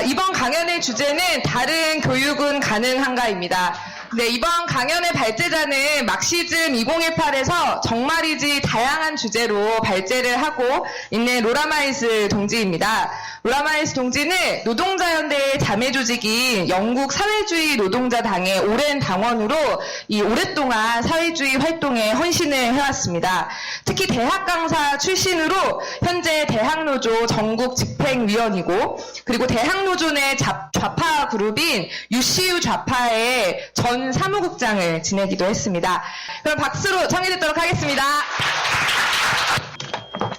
이번 강연의 주제는 다른 교육은 가능한가입니다. 네, 이번 강연의 발제자는 막시즘 2018에서 정말이지 다양한 주제로 발제를 하고 있는 로라 마일스 동지입니다. 로라 마일스 동지는 노동자연대의 자매조직인 영국 사회주의 노동자당의 오랜 당원으로 오랫동안 사회주의 활동에 헌신을 해왔습니다. 특히 대학 강사 출신으로 현재 대학노조 전국 집행위원이고 그리고 대학노조 내 좌파 그룹인 UCU 좌파의 전 사무국장을 지내기도 했습니다. 그럼 박수로 청해듣도록 하겠습니다.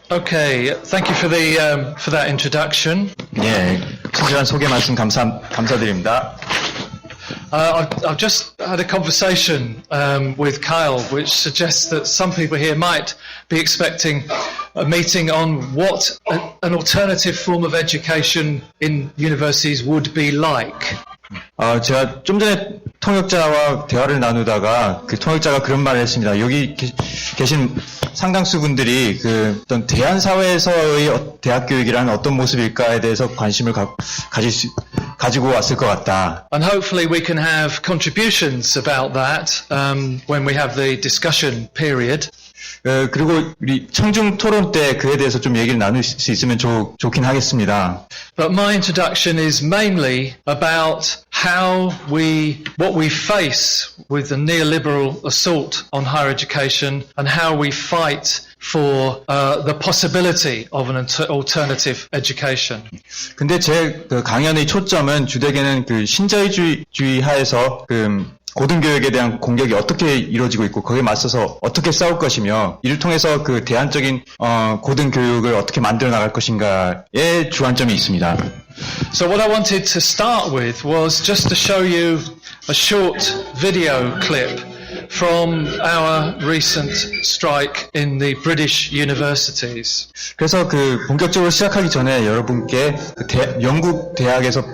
Okay, thank you for that introduction. 예, 친절한 소개 말씀 감사드립니다. I've just had a conversation with Kyle, which suggests that some people here might be expecting a meeting on what an alternative form of education in universities would be like. 제가 좀 전에 통역자와 대화를 나누다가 그 통역자가 그런 말을 했습니다. 여기 계신 상당수 분들이 그 어떤 대한사회에서의 대학 교육이란 어떤 모습일까에 대해서 관심을 가지고 왔을 것 같다. And hopefully we can have contributions about that when we have the discussion period. 그리고 우리 청중 토론 때 그에 대해서 좀 얘기를 나눌 수 있으면 좋긴 하겠습니다. But my introduction is mainly about what we face with the neoliberal assault on higher education and how we fight for the possibility of an alternative education. 근데 제 그 강연의 초점은 주되게는 그 신자유주의 하에서 고등교육에 대한 공격이 어떻게 이루어지고 있고 거기에 맞서서 어떻게 싸울 것이며 이를 통해서 그 대안적인 고등교육을 어떻게 만들어 나갈 것인가에 주안점이 있습니다. So what I wanted to start with was just to show you a short video clip from our recent strike in the British universities. 그래서 본격적으로 시작하기 전에 여러분께 영국 대학에서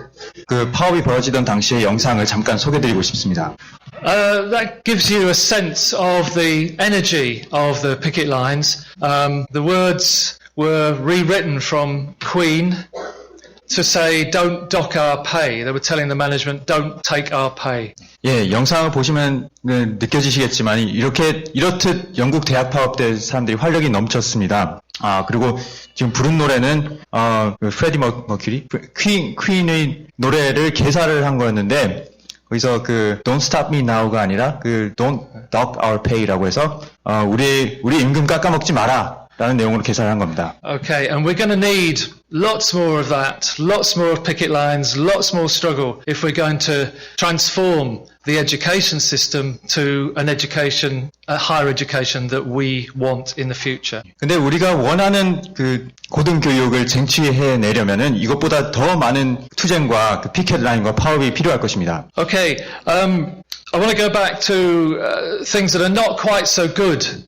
파업이 벌어지던 당시의 영상을 잠깐 소개드리고 싶습니다. That gives you a sense of the energy of the picket lines. The words were rewritten from Queen to say, don't dock our pay. They were telling the management, don't take our pay. 예, 영상을 보시면 느껴지시겠지만 이렇듯 영국 대학 파업 때 사람들이 활력이 넘쳤습니다. 그리고 지금 부른 노래는 프레디 머큐리, 퀸의 노래를 개사를 한 거였는데 거기서 Don't Stop Me Now가 아니라 Don't Dock Our Pay라고 해서 우리 임금 깎아먹지 마라. 라는 내용으로 개사를 한 겁니다. Okay, and we're going to need lots more of that, lots more of picket lines, lots more struggle if we're going to transform the education system to an education, a higher education that we want in the future. 근데 우리가 원하는 고등교육을 쟁취해내려면은 이것보다 더 많은 투쟁과 피켓 라인과 파업이 필요할 것입니다. Okay, I want to go back to things that are not quite so good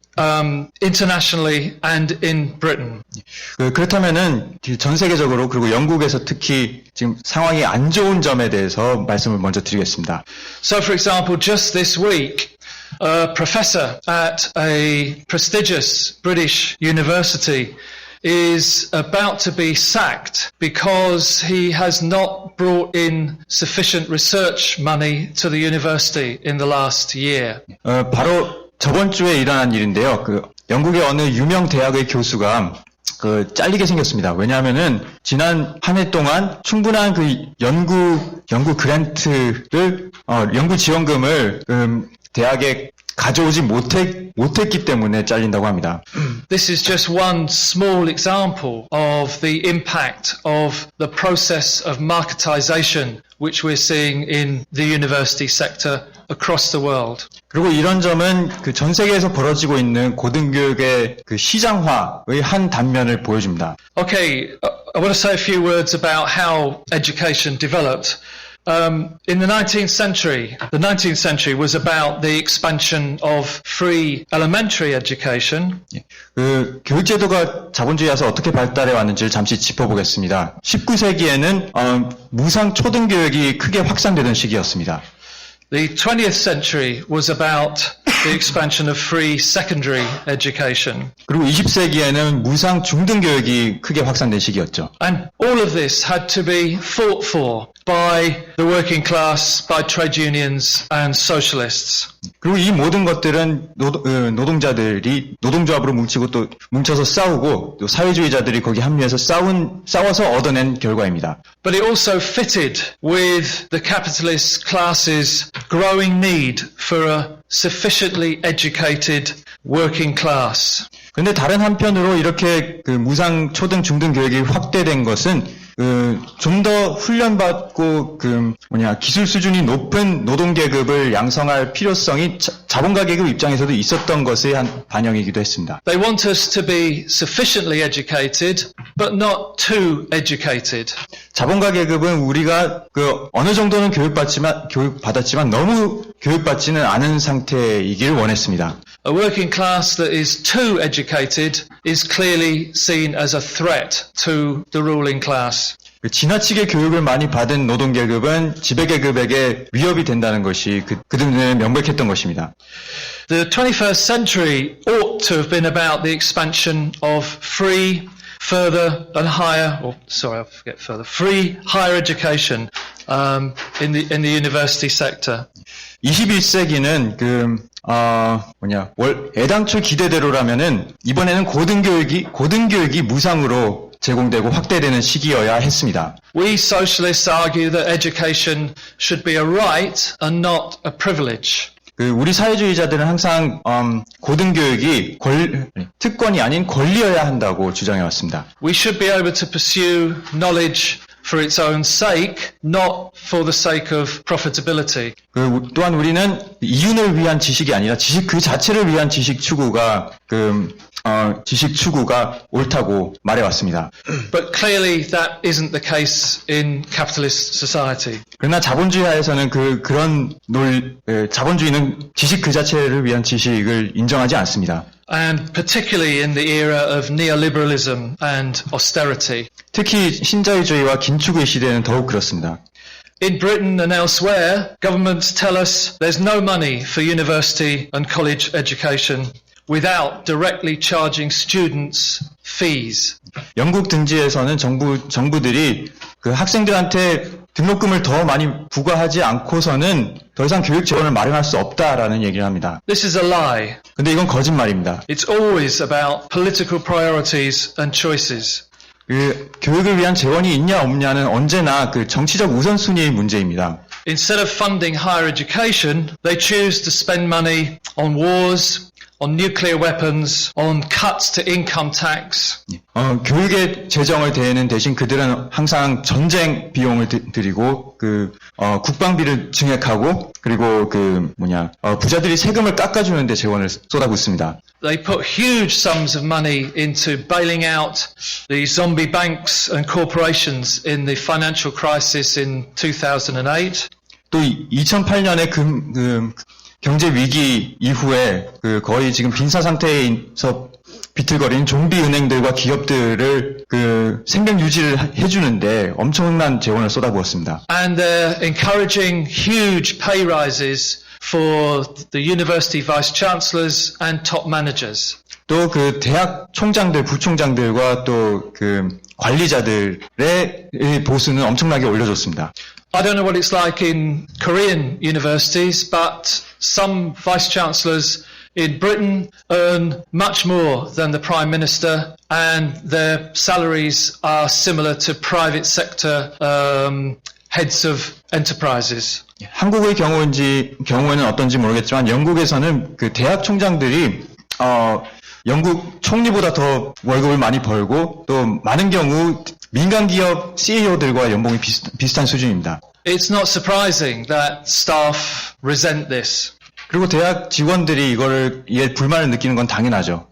internationally and in Britain. 그렇다면은 전 세계적으로 그리고 영국에서 특히 지금 상황이 안 좋은 점에 대해서 말씀을 먼저 드리겠습니다. So, for example, just this week, a professor at a prestigious British university is about to be sacked because he has not brought in sufficient research money to the university in the last year. 바로 저번 주에 일어난 일인데요. 영국의 어느 유명 대학의 교수가 잘리게 생겼습니다. 왜냐하면은 지난 한 해 동안 충분한 연구 그랜트를 연구 지원금을 대학에 가져오지 못했기 때문에 잘린다고 합니다. This is just one small example of the impact of the process of marketization which we're seeing in the university sector across the world. 그리고 이런 점은 전 세계에서 벌어지고 있는 고등교육의 시장화의 한 단면을 보여줍니다. Okay, I want to say a few words about how education developed. In the 19th century was about the expansion of free elementary education. 교육제도가 자본주의에서 어떻게 발달해 왔는지를 잠시 짚어보겠습니다. 19세기에는 무상 초등교육이 크게 확산되던 시기였습니다. The 20th century was about the expansion of free secondary education. 그리고 20세기에는 무상 중등 교육이 크게 확산된 시기였죠. And all of this had to be fought for by the working class, by trade unions and socialists. 그리고 이 모든 것들은 노동자들이 노동조합으로 뭉쳐서 싸우고 또 사회주의자들이 거기 합류해서 싸워서 얻어낸 결과입니다. But it also fitted with the capitalist class's growing need for a sufficiently educated working class. 그런데 다른 한편으로 이렇게 그 무상 초등 중등 교육이 확대된 것은 좀 더 훈련받고 기술 수준이 높은 노동 계급을 양성할 필요성이 자본가 계급 입장에서도 있었던 것의 한 반영이기도 했습니다. They want us to be sufficiently educated, but not too educated. 자본가 계급은 우리가 어느 정도는 교육받았지만 너무 교육받지는 않은 상태이길 원했습니다. A working class that is too educated is clearly seen as a threat to the ruling class. 지나치게 교육을 많이 받은 노동계급은 지배계급에게 위협이 된다는 것이 그들은 명백했던 것입니다. The 21st century ought to have been about the expansion of free higher education in the university sector. 21세기는 애당초 기대대로라면은 이번에는 고등교육이 무상으로 제공되고 확대되는 시기여야 했습니다. We socialists argue that education should be a right and not a privilege. 우리 사회주의자들은 항상 고등교육이 특권이 아닌 권리여야 한다고 주장해 왔습니다. We should be able to pursue knowledge for its own sake, not for the sake of profitability. 또한 우리는 이윤을 위한 지식이 아니라 지식 그 자체를 위한 지식 추구가 옳다고 말해왔습니다. But clearly that isn't the case in capitalist society. 그러나 자본주의 하에서는 자본주의는 지식 그 자체를 위한 지식을 인정하지 않습니다. And particularly in the era of neoliberalism and austerity. 특히 신자유주의와 긴축의 시대는 더욱 그렇습니다. In Britain and elsewhere, governments tell us there's no money for university and college education without directly charging students fees. 영국 등지에서는 정부들이 학생들한테 등록금을 더 많이 부과하지 않고서는 더 이상 교육 지원을 마련할 수 없다라는 얘기를 합니다. This is a lie. 근데 이건 거짓말입니다. It's always about political priorities and choices. 교육을 위한 재원이 있냐 없냐는 언제나 정치적 우선순위의 문제입니다. Instead of funding higher education, they choose to spend money on wars, on nuclear weapons, on cuts to income tax. 교육에 재정을 대는 대신 그들은 항상 전쟁 비용을 들이고 국방비를 증액하고 그리고 부자들이 세금을 깎아주는데 재원을 쏟아붓습니다. They put huge sums of money into bailing out the zombie banks and corporations in the financial crisis in 2008. 또 2008년에 경제 위기 이후에 거의 지금 빈사 상태에서 비틀거리는 좀비 은행들과 기업들을 생명 유지를 해주는데 엄청난 재원을 쏟아부었습니다. And they're encouraging huge pay rises for the university vice chancellors and top managers. 또 대학 총장들, 부총장들과 또 관리자들의 보수는 엄청나게 올려줬습니다. I don't know what it's like in Korean universities, but some vice chancellors in Britain earn much more than the Prime Minister, and their salaries are similar to private sector heads of enterprises. 한국의 경우에는 어떤지 모르겠지만 영국에서는 대학 총장들이 영국 총리보다 더 월급을 많이 벌고 또 많은 경우 민간 기업 CEO들과 연봉이 비슷한 수준입니다. It's not surprising that staff resent this. 그리고 대학 직원들이 이에 불만을 느끼는 건 당연하죠.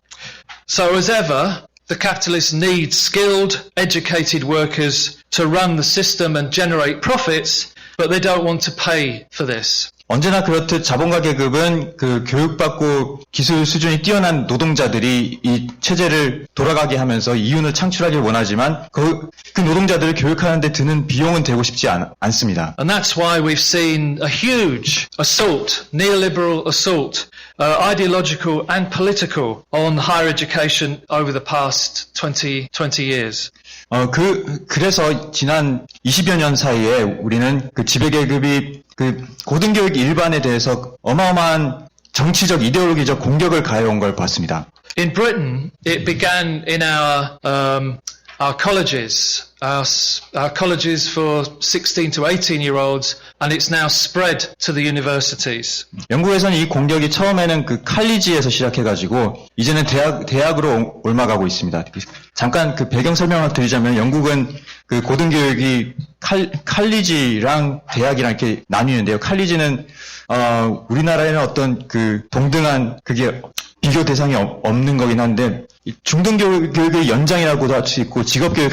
So as ever, the capitalists need skilled, educated workers to run the system and generate profits, but they don't want to pay for this. 언제나 그렇듯 자본가 계급은 그 교육받고 기술 수준이 뛰어난 노동자들이 이 체제를 돌아가게 하면서 이윤을 창출하길 원하지만 그 노동자들을 교육하는 데 드는 비용은 되고 싶지 않습니다. And that's why we've seen a huge assault, neoliberal assault, ideological and political, on higher education over the past 20 years. 그래서 지난 20여 년 사이에 우리는 그 지배계급이 그 고등교육 일반에 대해서 어마어마한 정치적, 이데올로기적 공격을 가해온 걸 봤습니다. In Britain, it began in our colleges, our colleges for 16 to 18-year-olds, and it's now spread to the universities. 영국에서는 이 공격이 처음에는 그 칼리지에서 시작해가지고 이제는 대학으로 옮아가고 있습니다. 잠깐 그 배경 설명을 드리자면 영국은 그 고등교육이 칼리지랑 대학이랑 이렇게 나뉘는데요. 칼리지는 우리나라에는 어떤 그 동등한 그게 비교 대상이 없는 거긴 한데 중등교육의 연장이라고도 할 수 있고 직업교육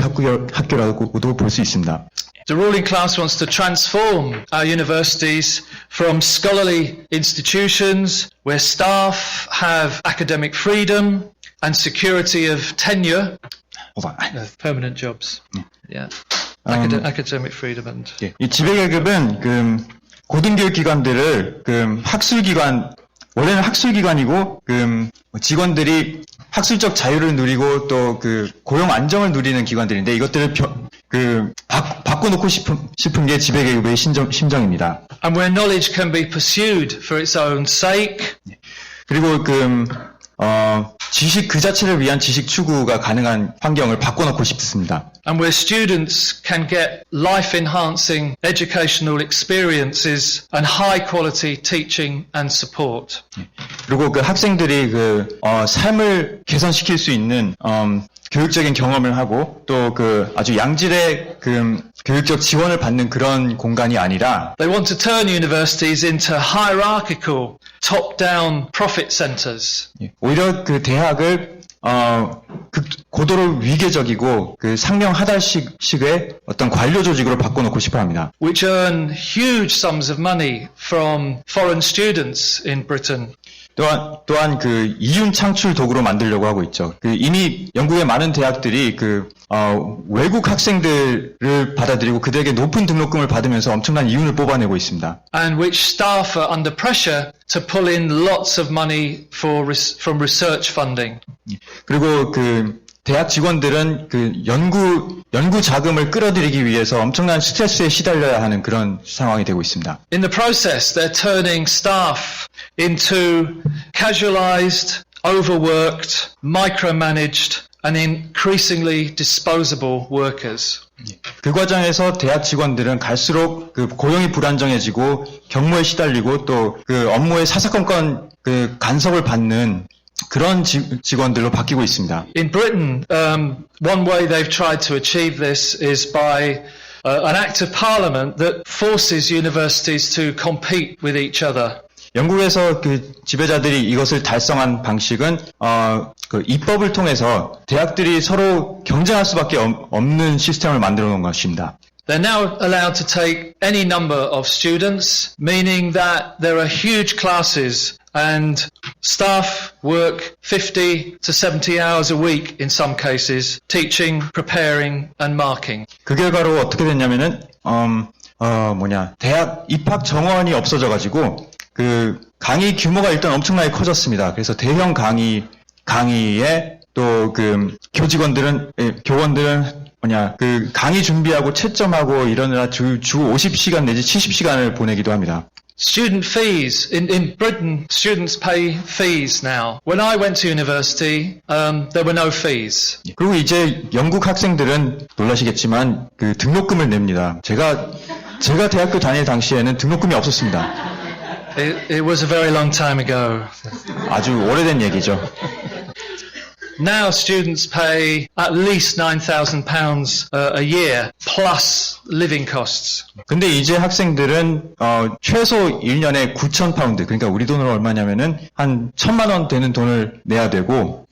학교라고도 볼 수 있습니다. The ruling class wants to transform our universities from scholarly institutions where staff have academic freedom and security of tenure, permanent jobs. Yeah, academic freedom and. 예, 이 지배계급은 그 고등교육 기관들을 그 학술기관 원래는 학술기관이고 그 직원들이 학술적 자유를 누리고 또 그 고용 안정을 누리는 기관들인데 이것들을 바꿔놓고 싶은 게 지배계급의 심정입니다. And where knowledge can be pursued for its own sake. 그리고 지식 그 자체를 위한 지식 추구가 가능한 환경을 바꿔놓고 싶습니다. And where students can get life-enhancing educational experiences and high-quality teaching and support. 그리고 그 학생들이 삶을 개선시킬 수 있는 교육적인 경험을 하고 또 그 아주 양질의 교육적 지원을 받는 그런 공간이 아니라 They want to turn universities into hierarchical, top-down profit centers. 오히려 그 대학을 고도로 위계적이고 그 상명하달식의 어떤 관료 조직으로 바꿔놓고 싶어합니다. Which earn huge sums of money from foreign students in Britain. 또한 그 이윤 창출 도구로 만들려고 하고 있죠. 이미 영국의 많은 대학들이 외국 학생들을 받아들이고 그들에게 높은 등록금을 받으면서 엄청난 이윤을 뽑아내고 있습니다. And which staff are under pressure to pull in lots of money from research funding. 그리고 대학 직원들은 연구 자금을 끌어들이기 위해서 엄청난 스트레스에 시달려야 하는 그런 상황이 되고 있습니다. In the process, they're turning staff into casualized, overworked, micromanaged, and increasingly disposable workers. 그 과정에서 대학 직원들은 갈수록 고용이 불안정해지고 경무에 시달리고 또 업무에 사사건건 간섭을 받는 그런 직원들로 바뀌고 있습니다. In Britain, one way they've tried to achieve this is by an act of parliament that forces universities to compete with each other. 영국에서 지배자들이 이것을 달성한 방식은 입법을 통해서 대학들이 서로 경쟁할 수밖에 없는 시스템을 만들어 놓은 것입니다. They're now allowed to take any number of students, meaning that there are huge classes and staff work 50 to 70 hours a week in some cases, teaching, preparing and marking. 그 결과로 어떻게 됐냐면은 대학 입학 정원이 없어져가지고 강의 규모가 일단 엄청나게 커졌습니다. 그래서 대형 강의에 또 교원들은 강의 준비하고 채점하고 이러느라 주 50시간 내지 70시간을 보내기도 합니다. Student fees. In Britain, students pay fees now. When I went to university, there were no fees. 그리고 이제 영국 학생들은 놀라시겠지만 등록금을 냅니다. 제가 대학교 다닐 당시에는 등록금이 없었습니다. It was a very long time ago. 아주 오래된 얘기죠. Now students pay at least £9,000 a year plus living costs. 근데 이제 학생들은 최소 1년에 9,000파운드, 그러니까 우리 돈으로 얼마냐면은 한 1,000만 원 되는 돈을 내야 되고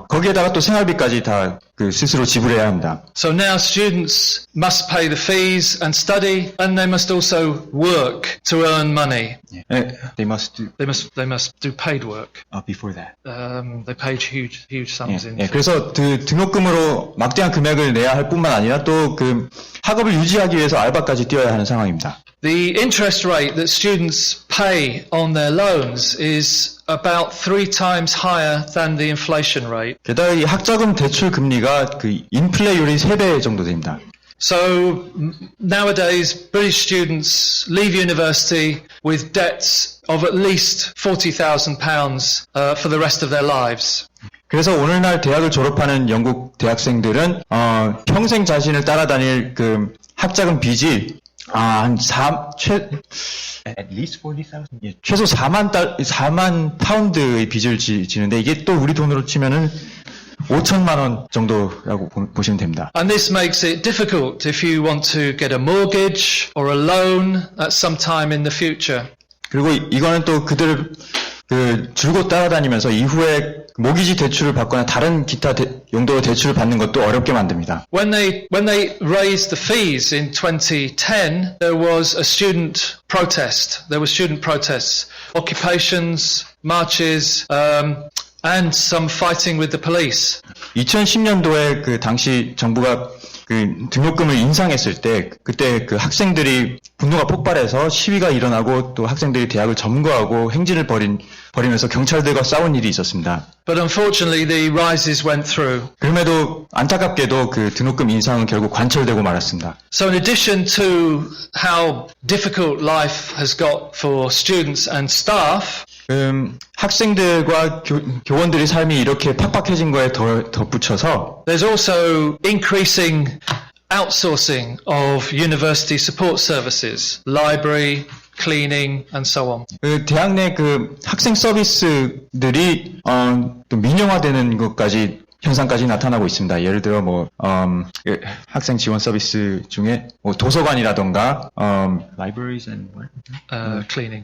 거기에다가 또 생활비까지 다 그 스스로 지불해야 합니다. So now students must pay the fees and study, and they must also work to earn money. They must do They must do paid work. before that. They pay huge sums in. 그래서 그 등록금으로 막대한 금액을 내야 할 뿐만 아니라 또 그 학업을 유지하기 위해서 알바까지 뛰어야 하는 상황입니다. The interest rate that students pay on their loans is about 3 times higher than the inflation rate. 게다가 이 학자금 대출 금리가 그 인플레율이 3배 정도 됩니다. So nowadays, British students leave university with debts of at least £40,000 for the rest of their lives. 그래서 오늘날 대학을 졸업하는 영국 대학생들은 평생 자신을 따라다닐 그 학자금 빚이 at least 40,000. 최소 4만 파운드의 빚을 지는데 이게 또 우리 돈으로 치면은 5천만 원 정도라고 보시면 됩니다. And this makes it difficult if you want to get a mortgage or a loan at some time in the future. 그리고 이거는 또 그들을 그 줄곧 따라다니면서 이후에 모기지 대출을 받거나 다른 기타 용도로 대출을 받는 것도 어렵게 만듭니다. When they raised the fees in 2010, there was a student protest. There were student protests, occupations, marches, and some fighting with the police. 2010년도에 그 당시 정부가 그 등록금을 인상했을 때 그때 그 학생들이 분노가 폭발해서 시위가 일어나고 또 학생들이 대학을 점거하고 행진을 벌이면서 경찰들과 싸운 일이 있었습니다. But unfortunately, the rises went through. 그럼에도 안타깝게도 그 등록금 인상은 결국 관철되고 말았습니다. So in addition to how difficult life has got for students and staff, 학생들과 교원들의 삶이 이렇게 팍팍해진 거에 덧붙여서 there's also increasing outsourcing of university support services, library, cleaning, and so on. 그 대학 내 그 학생 서비스들이 또 민영화되는 것까지 현상까지 나타나고 있습니다. 예를 들어 그 학생 지원 서비스 중에 도서관이라던가 libraries and Cleaning.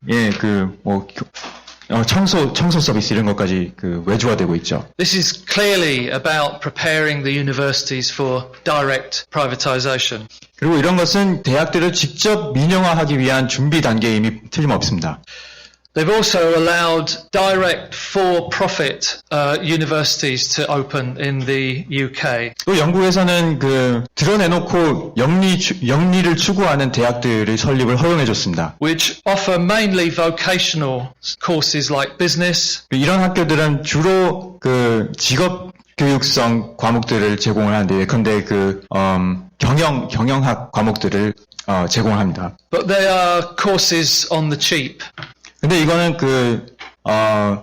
청소 서비스 이런 것까지 그 외주화되고 있죠. This is clearly about preparing the universities for direct privatization. 그리고 이런 것은 대학들을 직접 민영화하기 위한 준비 단계임이 틀림없습니다. They've also allowed direct for-profit universities to open in the UK. 또 영국에서는 그 드러내놓고 영리를 추구하는 대학들의 설립을 허용해줬습니다. Which offer mainly vocational courses like business, 이런 학교들은 주로 그 직업 교육성 과목들을 제공을 하는데 예컨대 그 경영학 과목들을 제공합니다. but they are courses on the cheap. 근데 이거는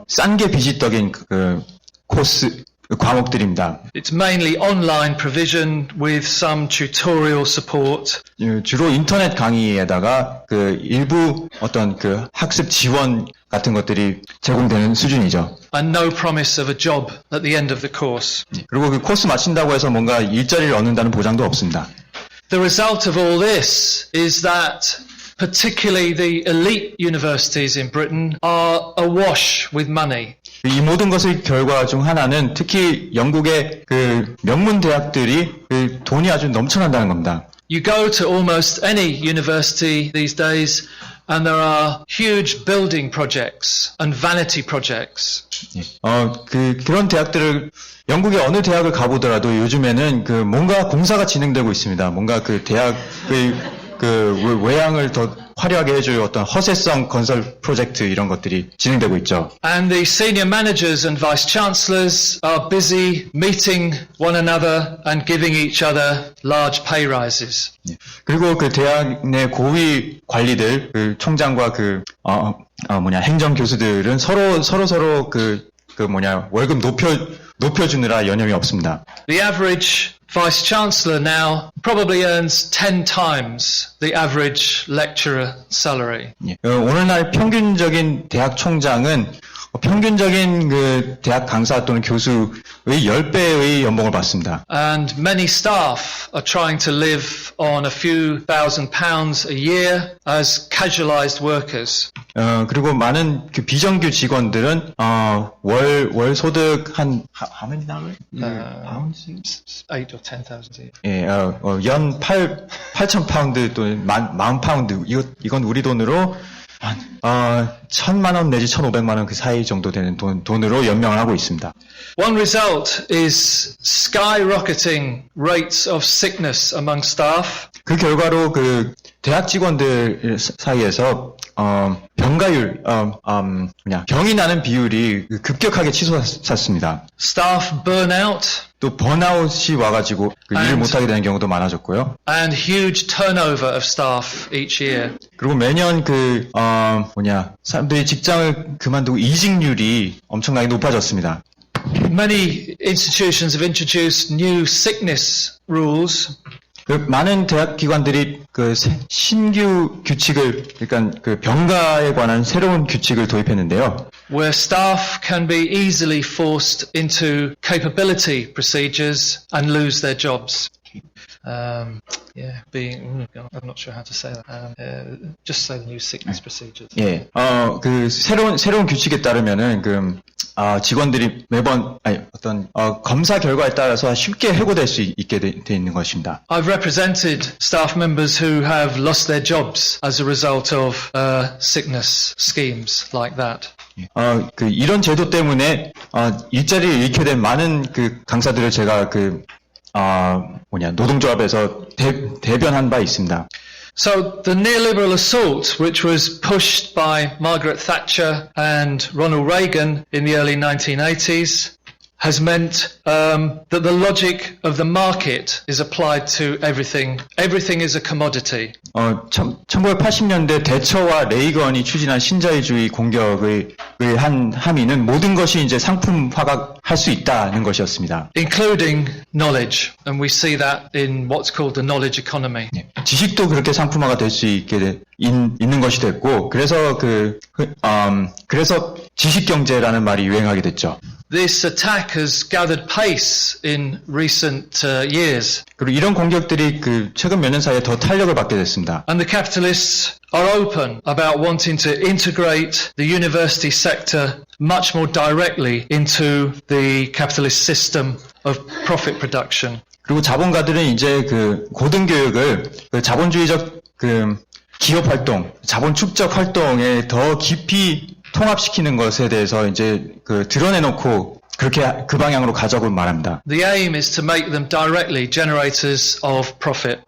싼 게 비지떡인 그 코스 과목들입니다. It's mainly online provision with some tutorial support. 주로 인터넷 강의에다가 그 일부 어떤 그 학습 지원 같은 것들이 제공되는 수준이죠. And no promise of a job at the end of the course. 그리고 그 코스 마친다고 해서 뭔가 일자리를 얻는다는 보장도 없습니다. The result of all this is that particularly the elite universities in Britain are awash with money. 이 모든 것의 결과 중 하나는 특히 영국의 그 명문 대학들이 그 돈이 아주 넘쳐난다는 겁니다. You go to almost any university these days and there are huge building projects and vanity projects. 그런 대학들을 영국의 어느 대학을 가보더라도 요즘에는 그 뭔가 공사가 진행되고 있습니다. 뭔가 그 대학의 그 외양을 더 화려하게 해줄 어떤 허세성 건설 프로젝트 이런 것들이 진행되고 있죠. And the senior managers and vice chancellors are busy meeting one another and giving each other large pay rises. 그리고 그 대학 내 고위 관리들, 그 총장과 행정 교수들은 서로 월급 높여주느라 여념이 없습니다. The average vice chancellor now probably earns 10 times the average lecturer salary. 오늘날 평균적인 대학 총장은 평균적인 그 대학 강사 또는 교수의 10배의 연봉을 받습니다. And many staff are trying to live on a few £1,000s a year as casualized workers. 그리고 많은 그 비정규 직원들은 월 소득 한 how many dollars? pounds? 8 or 10,000. 예, 연 8,000 파운드 또는 10,000 파운드. 이건 우리 돈으로 1,000만 원 내지 1,500만 원 그 사이 정도 되는 돈으로 연명을 하고 있습니다. One result is skyrocketing rates of sickness among staff. 그 결과로 그 대학 직원들 사이에서 병가율, 병이 나는 비율이 급격하게 치솟았습니다. Staff burnout 또 번아웃이 와가지고 일을 못하게 되는 경우도 많아졌고요. and huge turnover of staff each year. 그리고 매년 사람들이 직장을 그만두고 이직률이 엄청나게 높아졌습니다. Many institutions have introduced new sickness rules. 많은 대학 기관들이 신규 규칙을, 그러니까 그 병가에 관한 새로운 규칙을 도입했는데요. Where staff can be easily forced into capability procedures and lose their jobs. I'm not sure how to say that. Just say the new sickness procedures. 예, 새로운 규칙에 따르면은 직원들이 매번 검사 결과에 따라서 쉽게 해고될 수 있게 돼 있는 것입니다. I've represented staff members who have lost their jobs as a result of sickness schemes like that. 이런 제도 때문에 일자리를 잃게 된 많은 강사들을 제가 노동조합에서 대변한 바 있습니다. So the neoliberal assault, which was pushed by Margaret Thatcher and Ronald Reagan in the early 1980s, has meant that the logic of the market is applied to everything. Everything is a commodity. 1980년대 대처와 레이건이 추진한 신자유주의 공격을 한 함의는 모든 것이 이제 상품화가 할 수 있다는 것이었습니다. Including knowledge. And we see that in what's called the knowledge economy. 지식도 그렇게 상품화가 될 수 있게 있는 것이 됐고, 그래서 그래서 지식 경제라는 말이 유행하게 됐죠. This attack has gathered pace in recent years. 그리고 이런 공격들이 최근 몇 년 사이에 더 탄력을 받게 됐습니다. And the capitalists are open about wanting to integrate the university sector much more directly into the capitalist system of profit production. 그리고 자본가들은 이제 고등교육을 자본주의적 기업 활동, 자본 축적 활동에 더 깊이 통합시키는 것에 대해서 이제 드러내놓고 그렇게 그 방향으로 가자고 말합니다. The aim is to make them directly generators of profit.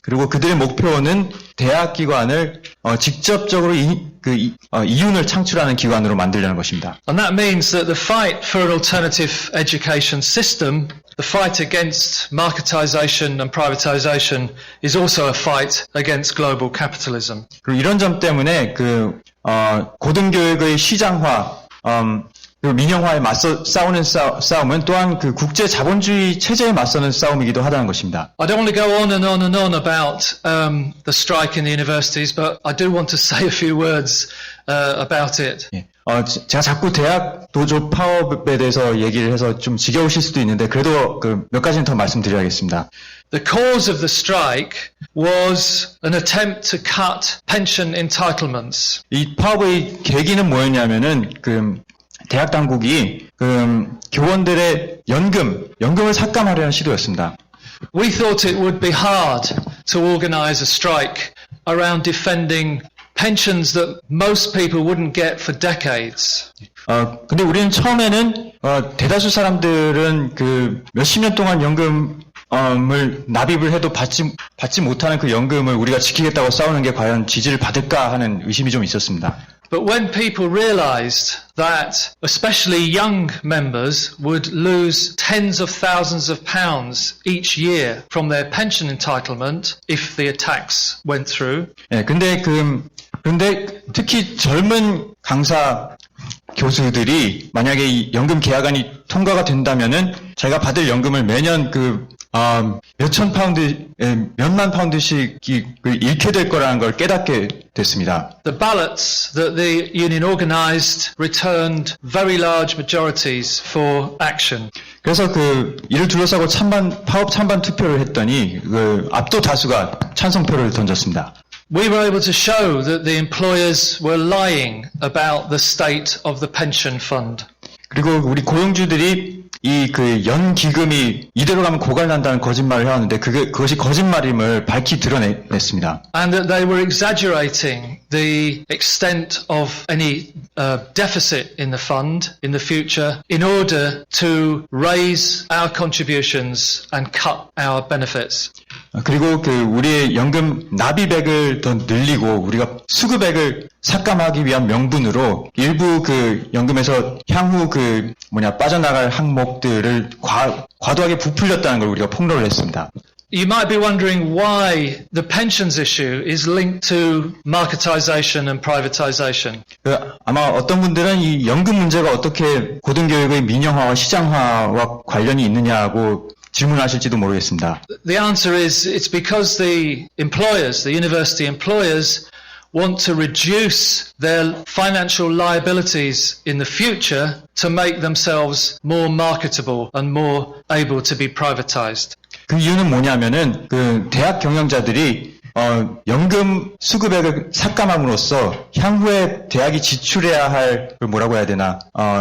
그리고 그들의 목표는 대학 기관을 직접적으로 이윤을 창출하는 기관으로 만들려는 것입니다. And that means that the fight for an alternative education system, the fight against marketization and privatization, is also a fight against global capitalism. 그리고 이런 점 때문에 고등교육의 시장화, 그리고 민영화에 맞서 싸우는 싸움은 또한 국제 자본주의 체제에 맞서는 싸움이기도 하다는 것입니다. I don't want to go on and on and on about the strike in the universities, but I do want to say a few words about it. 예. 제가 자꾸 대학 노조 파업에 대해서 얘기를 해서 좀 지겨우실 수도 있는데 그래도 몇 가지는 더 말씀드려야겠습니다. The cause of the strike was an attempt to cut pension entitlements. 이 파업의 계기는 뭐였냐면은 대학 당국이 교원들의 연금을 삭감하려는 시도였습니다. We thought it would be hard to organize a strike around defending pensions that most people wouldn't get for decades. 근데 우리는 처음에는 대다수 사람들은 몇십 년 동안 연금을 납입을 해도 받지 못하는 그 연금을 우리가 지키겠다고 싸우는 게 과연 지지를 받을까 하는 의심이 좀 있었습니다. But when people realized that especially young members would lose tens of thousands of pounds each year from their pension entitlement if the attacks went through. 예, 근데 특히 젊은 강사 교수들이 만약에 이 연금 계약안이 통과가 된다면은 자기가 받을 연금을 매년 몇천 파운드, 몇만 파운드씩 잃게 될 거라는 걸 깨닫게 됐습니다. The ballots that the union organized returned very large majorities for action. 그래서 이를 둘러싸고 파업 찬반 투표를 했더니 압도 다수가 찬성표를 던졌습니다. we were able to show that the employers were lying about the state of the pension fund. 그리고 우리 고용주들이 이 그 연기금이 이대로 가면 고갈난다는 거짓말을 해왔는데 그것이 거짓말임을 밝히 드러냈습니다. And that they were exaggerating the extent of any deficit in the fund in the future in order to raise our contributions and cut our benefits. 그리고 그 우리의 연금 납입액을 더 늘리고 우리가 수급액을 삭감하기 위한 명분으로 일부 그 연금에서 향후 그 빠져나갈 항목들을 과도하게 부풀렸다는 걸 우리가 폭로를 했습니다. You might be wondering why the pensions issue is linked to marketization and privatization. 아마 어떤 분들은 이 연금 문제가 어떻게 고등교육의 민영화와 시장화와 관련이 있느냐고 질문하실지도 모르겠습니다. The answer is it's because the employers, the university employers, want to reduce their financial liabilities in the future to make themselves more marketable and more able to be privatized. 그 이유는 뭐냐면은 그 대학 경영자들이 연금 수급액을 삭감함으로써 향후에 대학이 지출해야 할 뭐라고 해야 되나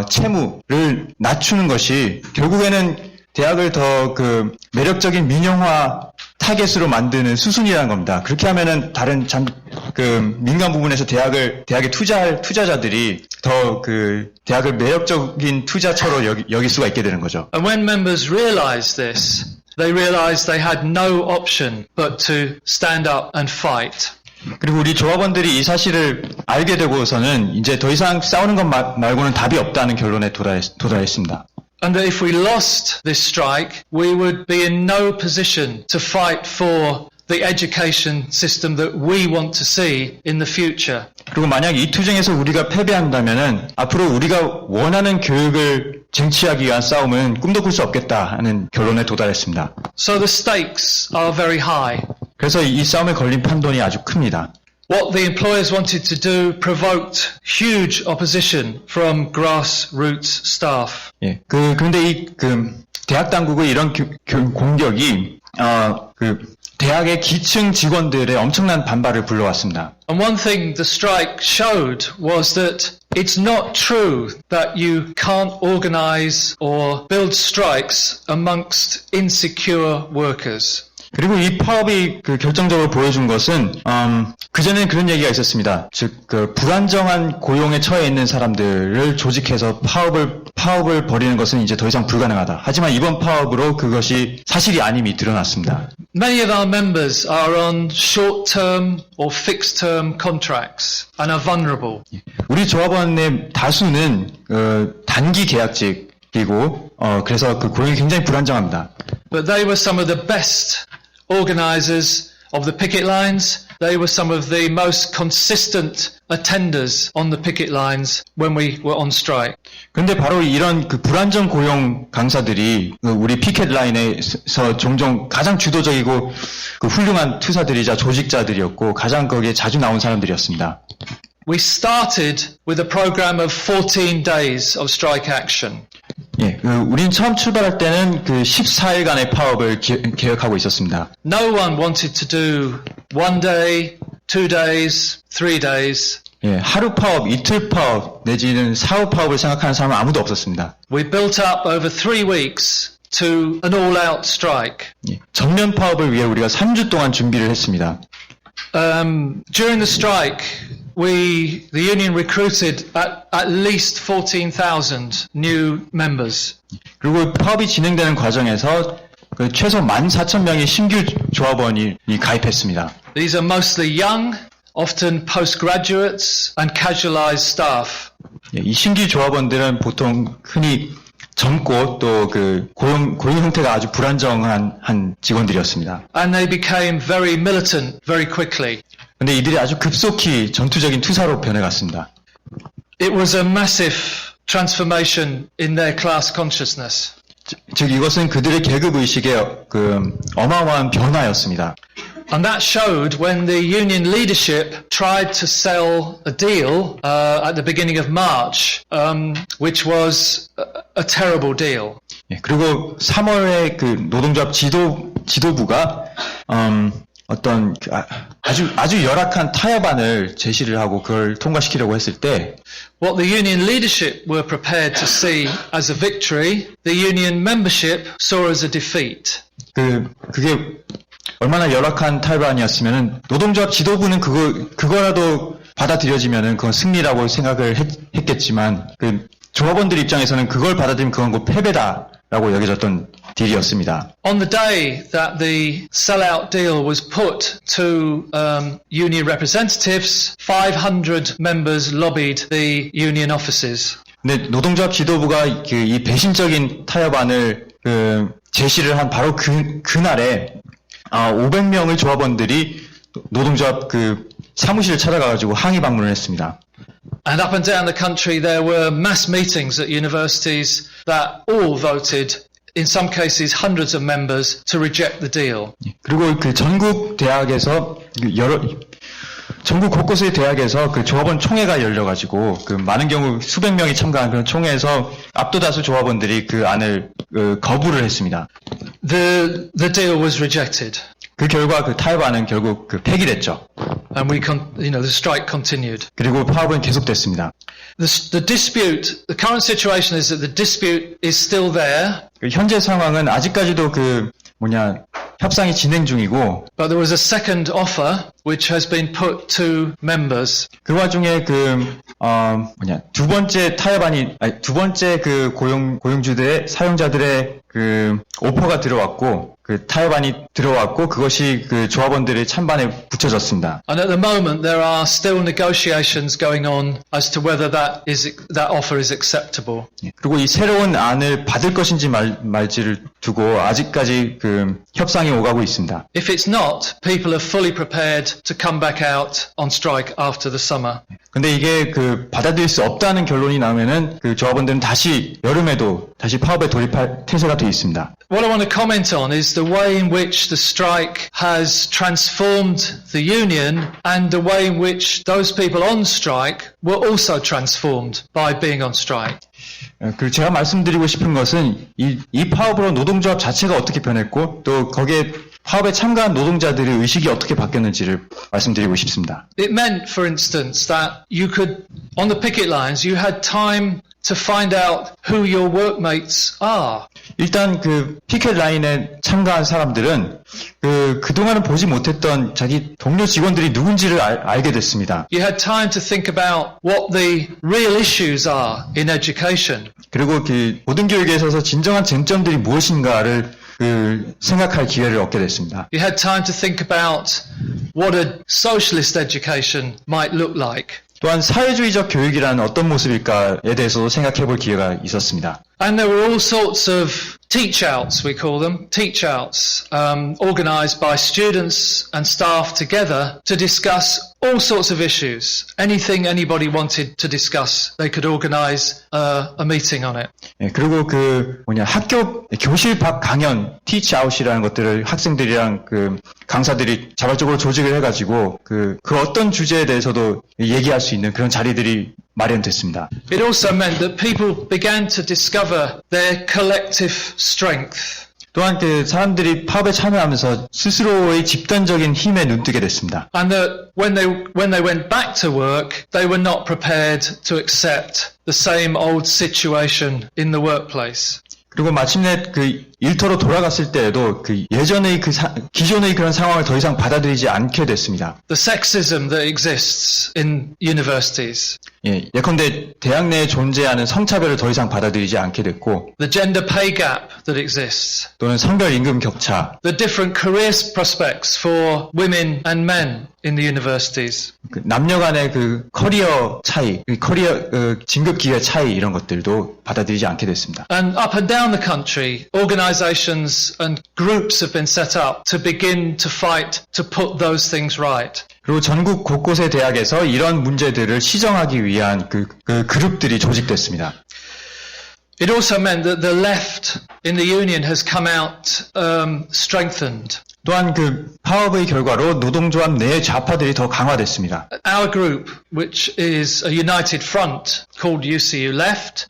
채무를 낮추는 것이 결국에는 대학을 더 그 매력적인 민영화 타겟으로 만드는 수순이라는 겁니다. 그렇게 하면은 다른 그 민간 부분에서 대학에 투자할 투자자들이 더 그 대학을 매력적인 투자처로 여길 수가 있게 되는 거죠. And when members realize this, they realize they had no option but to stand up and fight. 그리고 우리 조합원들이 이 사실을 알게 되고서는 이제 더 이상 싸우는 것 말고는 답이 없다는 결론에 도달했습니다. And that if we lost this strike, we would be in no position to fight for the education system that we want to see in the future. 그리고 만약 이 투쟁에서 우리가 패배한다면은 앞으로 우리가 원하는 교육을 쟁취하기 위한 싸움은 꿈도 꿀 수 없겠다 하는 결론에 도달했습니다. So the stakes are very high. 그래서 이 싸움에 걸린 판돈이 아주 큽니다. What the employers wanted to do provoked huge opposition from grassroots staff. 예. 그런데 대학 당국의 이런 공격이 대학의 기층 직원들의 엄청난 반발을 불러왔습니다. And one thing the strike showed was that it's not true that you can't organize or build strikes amongst insecure workers. 그리고 이 파업이 결정적으로 보여준 것은 그전에는 그런 얘기가 있었습니다. 즉 불안정한 고용에 처해 있는 사람들을 조직해서 파업을 벌이는 것은 이제 더 이상 불가능하다. 하지만 이번 파업으로 그것이 사실이 아님이 드러났습니다. Many of our members are on short-term or fixed-term contracts and are vulnerable. 우리 조합원의 다수는 단기 계약직이고 그래서 그 고용이 굉장히 불안정합니다. But they were some of the best organizers of the picket lines. They were some of the most consistent attenders on the picket lines when we were on strike. 그런데 바로 이런 불안정 고용 강사들이 우리 피켓 라인에서 종종 가장 주도적이고 훌륭한 투사들이자 조직자들이었고 가장 거기에 자주 나온 사람들이었습니다. We started with a program of 14 days of strike action. 예, 우린 처음 출발할 때는 14일간의 파업을 계획하고 있었습니다. No one wanted to do 1 day, 2 days, 3 days. 예, 하루 파업, 이틀 파업, 내지는 사후 파업을 생각하는 사람은 아무도 없었습니다. We built up over 3 weeks to an all-out strike. 예, 전면 파업을 위해 우리가 3주 동안 준비를 했습니다. During the strike, the union recruited at least 14,000 new members. 그리고 파업이 진행되는 과정에서 최소 14,000명의 신규 조합원이 가입했습니다. These are mostly young, often postgraduates and casualized staff. 예, 이 신규 조합원들은 보통 흔히 젊고 또 고용 형태가 아주 불안정한 직원들이었습니다. And they became very militant very quickly. 근데 이들이 아주 급속히 전투적인 투사로 변해갔습니다. It was a massive transformation in their class consciousness. 즉 이것은 그들의 계급 의식의 어마어마한 변화였습니다. And that showed when the union leadership tried to sell a deal at the beginning of March, which was a terrible deal. 예, 그리고 3월에 노동조합 지도부가 어떤 아주 열악한 타협안을 제시를 하고 그걸 통과시키려고 했을 때 what the union leadership were prepared to see as a victory, the union membership saw as a defeat. 그게 얼마나 열악한 타협안이었으면은 노동조합 지도부는 그거라도 받아들여지면은 그건 승리라고 생각을 했겠지만 그 조합원들 입장에서는 그걸 받아들이면 그건 곧 패배다라고 여겨졌던 딜이었습니다. On the day that the sellout deal was put to union representatives, 500 members lobbied the union offices. 근데 노동조합 지도부가 이 배신적인 타협안을 제시를 한 바로 그날에 500명의 조합원들이 노동조합 사무실을 찾아가가지고 항의 방문을 했습니다. And up and down the country there were mass meetings at universities that all voted, in some cases hundreds of members, to reject the deal. 그리고 전국 대학에서 전국 곳곳의 대학에서 조합원 총회가 열려가지고 많은 경우 수백 명이 참가한 그런 총회에서 압도다수 조합원들이 그 안을 거부를 했습니다. The deal was rejected. 그 결과 타협안은 결국 폐기됐죠. And the strike continued. 그리고 파업은 계속됐습니다. The dispute, the current situation is that the dispute is still there. 현재 상황은 아직까지도 협상이 진행 중이고, But there was a second offer which has been put to members. 그 와중에 두 번째 고용주들의 사용자들의 오퍼가 들어왔고, 타협안이 들어왔고, 그것이 조합원들의 찬반에 붙여졌습니다. And at the moment there are still negotiations going on as to whether that offer is acceptable. 그리고 이 새로운 안을 받을 것인지 말지를 두고 아직까지 협상이 오가고 있습니다. If it's not, people are fully prepared to come back out on strike after the summer. 근데 이게 받아들일 수 없다는 결론이 나오면은 조합원들은 여름에도 다시 파업에 돌입할 태세가 돼 있습니다. What I want to comment on is the way in which the strike has transformed the union and the way in which those people on strike were also transformed by being on strike. 그리고 제가 말씀드리고 싶은 것은 이 파업으로 노동조합 자체가 어떻게 변했고 또 거기에 파업에 참가한 노동자들의 의식이 어떻게 바뀌었는지를 말씀드리고 싶습니다. It meant, for instance, that you could, on the picket lines, you had time to find out who your workmates are. 일단 피켓 라인에 참가한 사람들은 그동안은 보지 못했던 자기 동료 직원들이 누군지를 알게 됐습니다. You had time to think about what the real issues are in education. 그리고 모든 교육에 있어서 진정한 쟁점들이 무엇인가를 생각할 기회를 얻게 됐습니다. You had time to think about what a socialist education might look like. 또한 사회주의적 교육이란 어떤 모습일까에 대해서도 생각해 볼 기회가 있었습니다. And there were all sorts of teach-outs, we call them, teach-outs, organized by students and staff together to discuss all sorts of issues. Anything anybody wanted to discuss, they could organize a meeting on it. 그리고 교실 밖 강연, teach-out이라는 것들을 학생들이랑 강사들이 자발적으로 조직을 해가지고 그 어떤 주제에 대해서도 얘기할 수 있는 그런 자리들이 마련됐습니다. It also meant that people began to discover their collective strength. 또한 사람들이 파업에 참여하면서 스스로의 집단적인 힘에 눈뜨게 됐습니다. And that when they went back to work, they were not prepared to accept the same old situation in the workplace. 그리고 마침내 일터로 돌아갔을 때에도 예전의 기존의 그런 상황을 더 이상 받아들이지 않게 됐습니다. The sexism that exists in universities. 예컨대 대학 내에 존재하는 성차별을 더 이상 받아들이지 않게 됐고, The gender pay gap that exists. 또는 성별 임금 격차, The different career prospects for women and men in the universities. 남녀 간의 커리어 차이, 진급 기회 차이 이런 것들도 받아들이지 않게 됐습니다. And up and down the country, organizations and groups have been set up to begin to fight to put those things right. 그리고 전국 곳곳의 대학에서 이런 문제들을 시정하기 위한 그룹들이 조직됐습니다. It also meant that the left in the union has come out strengthened. 또한 파업의 결과로 노동조합 내의 좌파들이 더 강화됐습니다. Our group, which is a united front called UCU Left,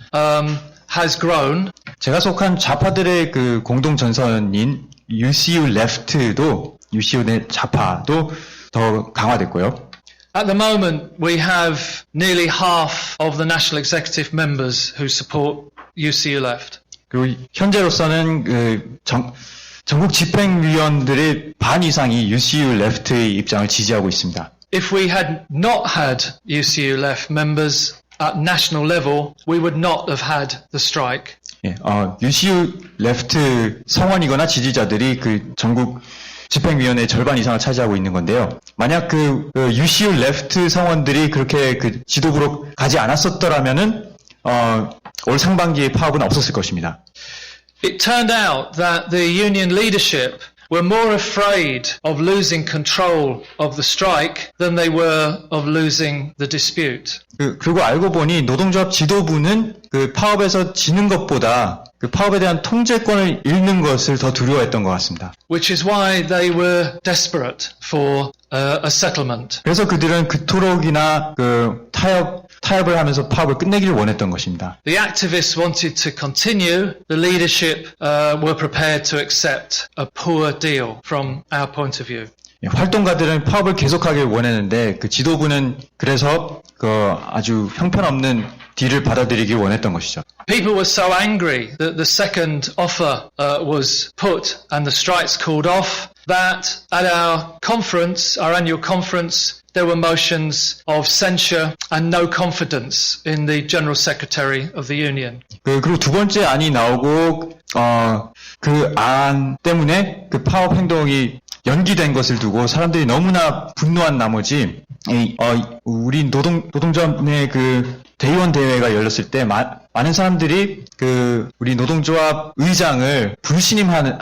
has grown. 제가 속한 좌파들의 공동 전선인 UCU Left도 UCU 내 좌파도 더 강화됐고요. At the moment, we have nearly half of the National Executive members who support UCU Left. 그리고 현재로서는 전국 집행위원들의 반 이상이 UCU 레프트의 입장을 지지하고 있습니다. If we had not had UCU Left members at national level, we would not have had the strike. 예, UCU 레프트 성원이거나 지지자들이 그 전국 집행위원회의 절반 이상을 차지하고 있는 건데요. 만약 그 UCU 레프트 성원들이 그렇게 그 지도부로 가지 않았었더라면은 올 상반기에 파업은 없었을 것입니다. It turned out that the union leadership were more afraid of losing control of the strike than they were of losing the dispute. 그리고 알고 보니 노동조합 지도부는 그 파업에서 지는 것보다 그 파업에 대한 통제권을 잃는 것을 더 두려워했던 것 같습니다. Which is why they were desperate for a settlement. 그래서 그들은 그토록이나 그 타협을 하면서 파업을 끝내기를 원했던 것입니다. The activists wanted to continue. The leadership were prepared to accept a poor deal from our point of view. 활동가들은 파업을 계속하길 원했는데 그 지도부는 그래서 그 아주 형편없는 딜을 받아들이길 원했던 것이죠. People were so angry that the second offer was put and the strikes called off that at our annual conference, there were motions of censure and no confidence in the General Secretary of the Union. 그리고 두 번째 안이 나오고 그 안 때문에 그 파업 행동이 연기된 것을 두고 사람들이 너무나 분노한 나머지 우리 노동조합 내 그 대의원 대회가 열렸을 때 많은 사람들이 그 우리 노동조합 의장을 불신임하는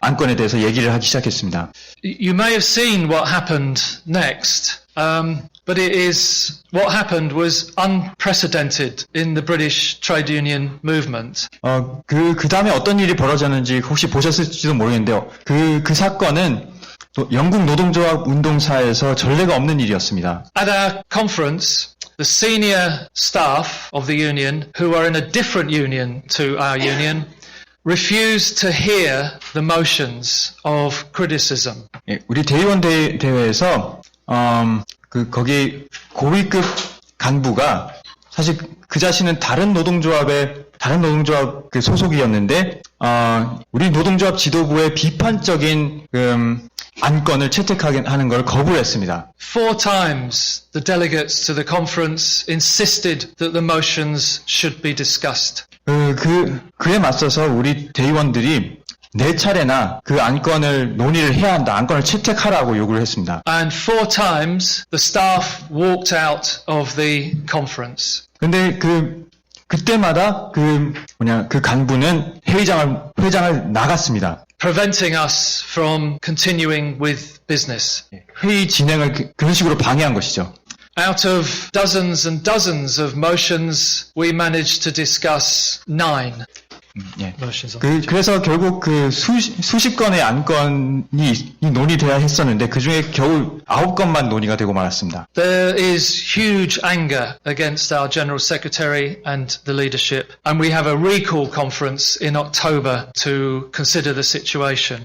안건에 대해서 얘기를 하기 시작했습니다. You may have seen what happened next, but what happened was unprecedented in the British trade union movement. 그 다음에 어떤 일이 벌어졌는지 혹시 보셨을지도 모르겠는데요. 그 사건은 영국 노동조합 운동사에서 전례가 없는 일이었습니다. At our conference, the senior staff of the union, who are in a different union to our union, refused to hear the motions of criticism. 예, 우리 대의원 대회에서 거기 고위급 간부가 사실 그 자신은 다른 노동조합 그 소속이었는데 우리 노동조합 지도부의 비판적인 안건을 채택하는 걸 거부했습니다. 4 times the delegates to the conference insisted that the motions should be discussed. 그에 맞서서 우리 대의원들이 4차례나 그 안건을 논의를 해야 한다. 안건을 채택하라고 요구를 했습니다. And 4 times the staff walked out of the conference. 근데 그때마다 그 간부는 회장을 나갔습니다. Preventing us from continuing with business. 회의 진행을 그런 식으로 방해한 것이죠. Out of dozens and dozens of motions, we managed to discuss 9. 예. 그래서 결국 그 수십 건의 안건이 논의돼야 했었는데 그 중에 겨우 9건만 논의가 되고 말았습니다. There is huge anger against our General Secretary and the leadership, and we have a recall conference in October to consider the situation.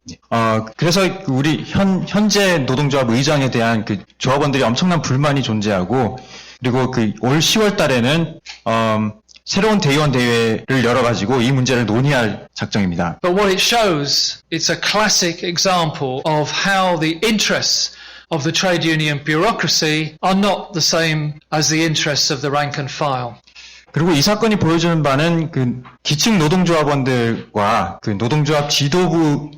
그래서 우리 현재 노동조합 의장에 대한 그 조합원들이 엄청난 불만이 존재하고 그리고 그 올 10월 달에는 새로운 대의원 대회를 열어가지고 이 문제를 논의할 작정입니다. But what it shows, it's a classic example of how the interests of the trade union bureaucracy are not the same as the interests of the rank and file. 그리고 이 사건이 보여주는 바는 그 기층 노동조합원들과 그 노동조합 지도부,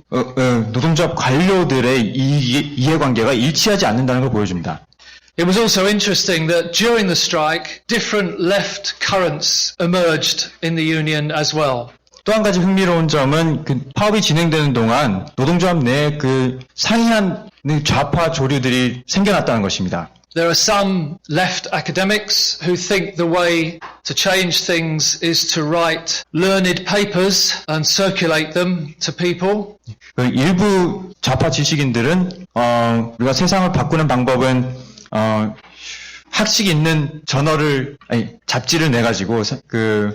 노동조합 관료들의 이해관계가 일치하지 않는다는 걸 보여줍니다. It was also interesting that during the strike, different left currents emerged in the union as well. 또 한 가지 흥미로운 점은 그 파업이 진행되는 동안 노동조합 내에 그 상이한 좌파 조류들이 생겨났다는 것입니다. There are some left academics who think the way to change things is to write learned papers and circulate them to people. 일부 좌파 지식인들은 우리가 세상을 바꾸는 방법은 학식 있는 잡지를 내가지고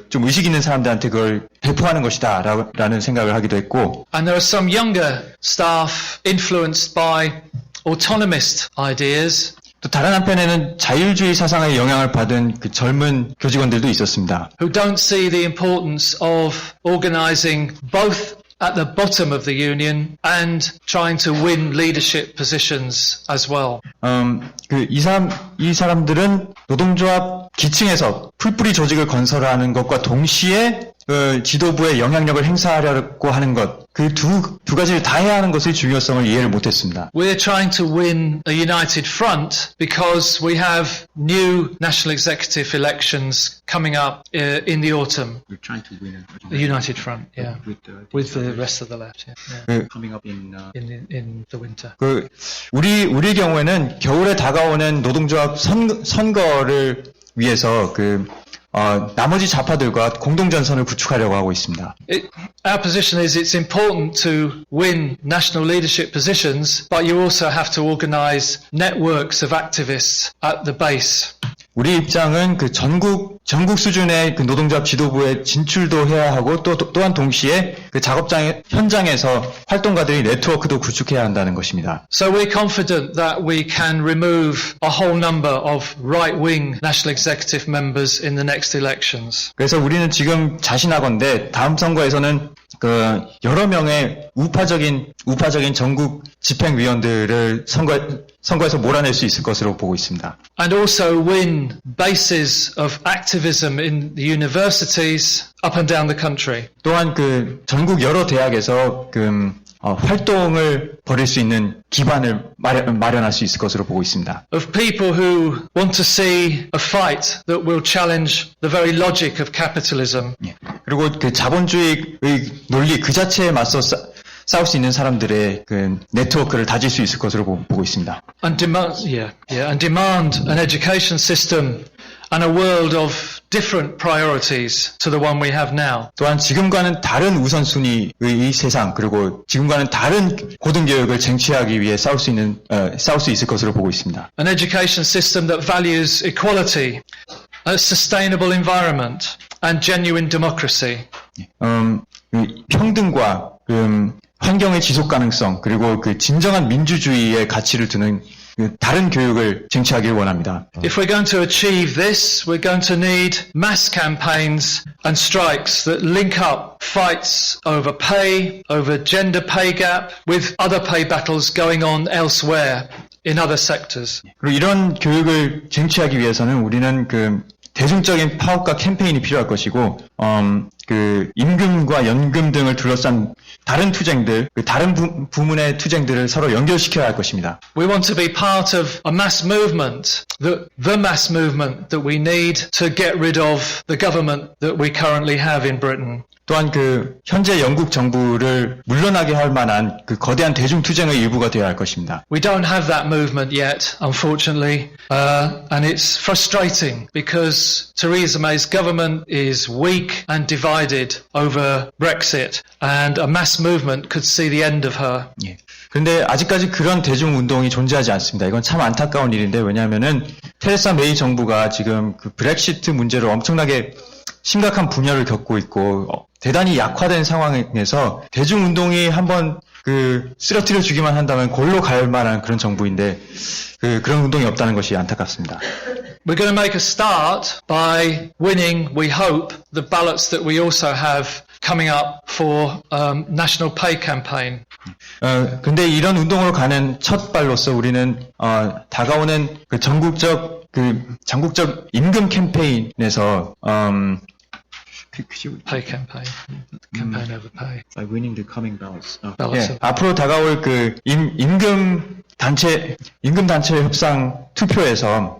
좀 의식 있는 사람들한테 그걸 배포하는 것이다라는 생각을 하기도 했고, And there are some younger staff influenced by autonomist ideas. 또 다른 한편에는 자율주의 사상의 영향을 받은 그 젊은 교직원들도 있었습니다. Who don't see the importance of organizing both at the bottom of the union and trying to win leadership positions as well. 이 사람들은 노동조합 기층에서 풀뿌리 조직을 건설하는 것과 동시에 지도부의 영향력을 행사하려고 하는 것, 그 두 가지를 다 해야 하는 것의 중요성을 이해를 못했습니다. We're trying to win a united front because we have new national executive elections coming up in the autumn. We're trying to win A united front, yeah, with the rest of the left, yeah. coming up in In the winter. 우리 경우에는 겨울에 다가오는 노동조합 선거를 위해서 나머지 좌파들과 공동전선을 구축하려고 하고 있습니다. Our position is it's important to win national leadership positions, but you also have to organize networks of activists at the base. 우리 입장은 전국 수준의 노동조합 지도부에 진출도 해야 하고 또한 동시에 현장에서 활동가들이 네트워크도 구축해야 한다는 것입니다. So we're confident that we can remove a whole number of right-wing national executive members in the next elections. 그래서 우리는 지금 자신하건대 다음 선거에서는 여러 명의 우파적인 전국 집행위원들을 선거에서 몰아낼 수 있을 것으로 보고 있습니다. And also win bases of activism in the universities up and down the country. 또한 전국 여러 대학에서 활동을 벌일 수 있는 기반을 마련할 수 있을 것으로 보고 있습니다. Of people who want to see a fight that will challenge the very logic of capitalism. 그리고 자본주의의 논리 그 자체에 맞서 싸울 수 있는 사람들의 네트워크를 다질 수 있을 것으로 보고 있습니다. And demand an education system and a world of different priorities to the one we have now. 또한 지금과는 다른 우선순위의 세상, 그리고 지금과는 다른 고등교육을 쟁취하기 위해 싸울 수 있을 것으로 보고 있습니다. An education system that values equality, a sustainable environment, and genuine democracy. 평등과 환경의 지속 가능성, 그리고 진정한 민주주의의 가치를 두는 다른 교육을 쟁취하길 원합니다. If we're going to achieve this, we're going to need mass campaigns and strikes that link up fights over pay, over gender pay gap, with other pay battles going on elsewhere in other sectors. 그리고 이런 교육을 쟁취하기 위해서는 우리는 대중적인 파업과 캠페인이 필요할 것이고, 임금과 연금 등을 둘러싼 다른 투쟁들, 다른 부문의 투쟁들을 서로 연결시켜야 할 것입니다. We want to be part of a mass movement, the mass movement that we need to get rid of the government that we currently have in Britain. 또한 현재 영국 정부를 물러나게 할 만한 거대한 대중 투쟁의 일부가 되어야 할 것입니다. We don't have that movement yet, unfortunately, and it's frustrating because Theresa May's government is weak and divided over Brexit, and a mass movement could see the end of her. 그런데 아직까지 그런 대중 운동이 존재하지 않습니다. 이건 참 안타까운 일인데, 왜냐하면은 테레사 메이 정부가 지금 브렉시트 문제로 엄청나게 심각한 분열을 겪고 있고 대단히 약화된 상황에서 대중운동이 한번 쓰러뜨려 주기만 한다면 골로 갈 만한 그런 정부인데 그런 운동이 없다는 것이 안타깝습니다. We're going to make a start by winning, we hope, the ballots that we also have coming up for national pay campaign. 근데 이런 운동으로 가는 첫 발로서 우리는 다가오는 전국적 임금 캠페인에서 pay campaign over pay. By winning the coming ballots. ballots. 앞으로 다가올 임금 단체 협상 투표에서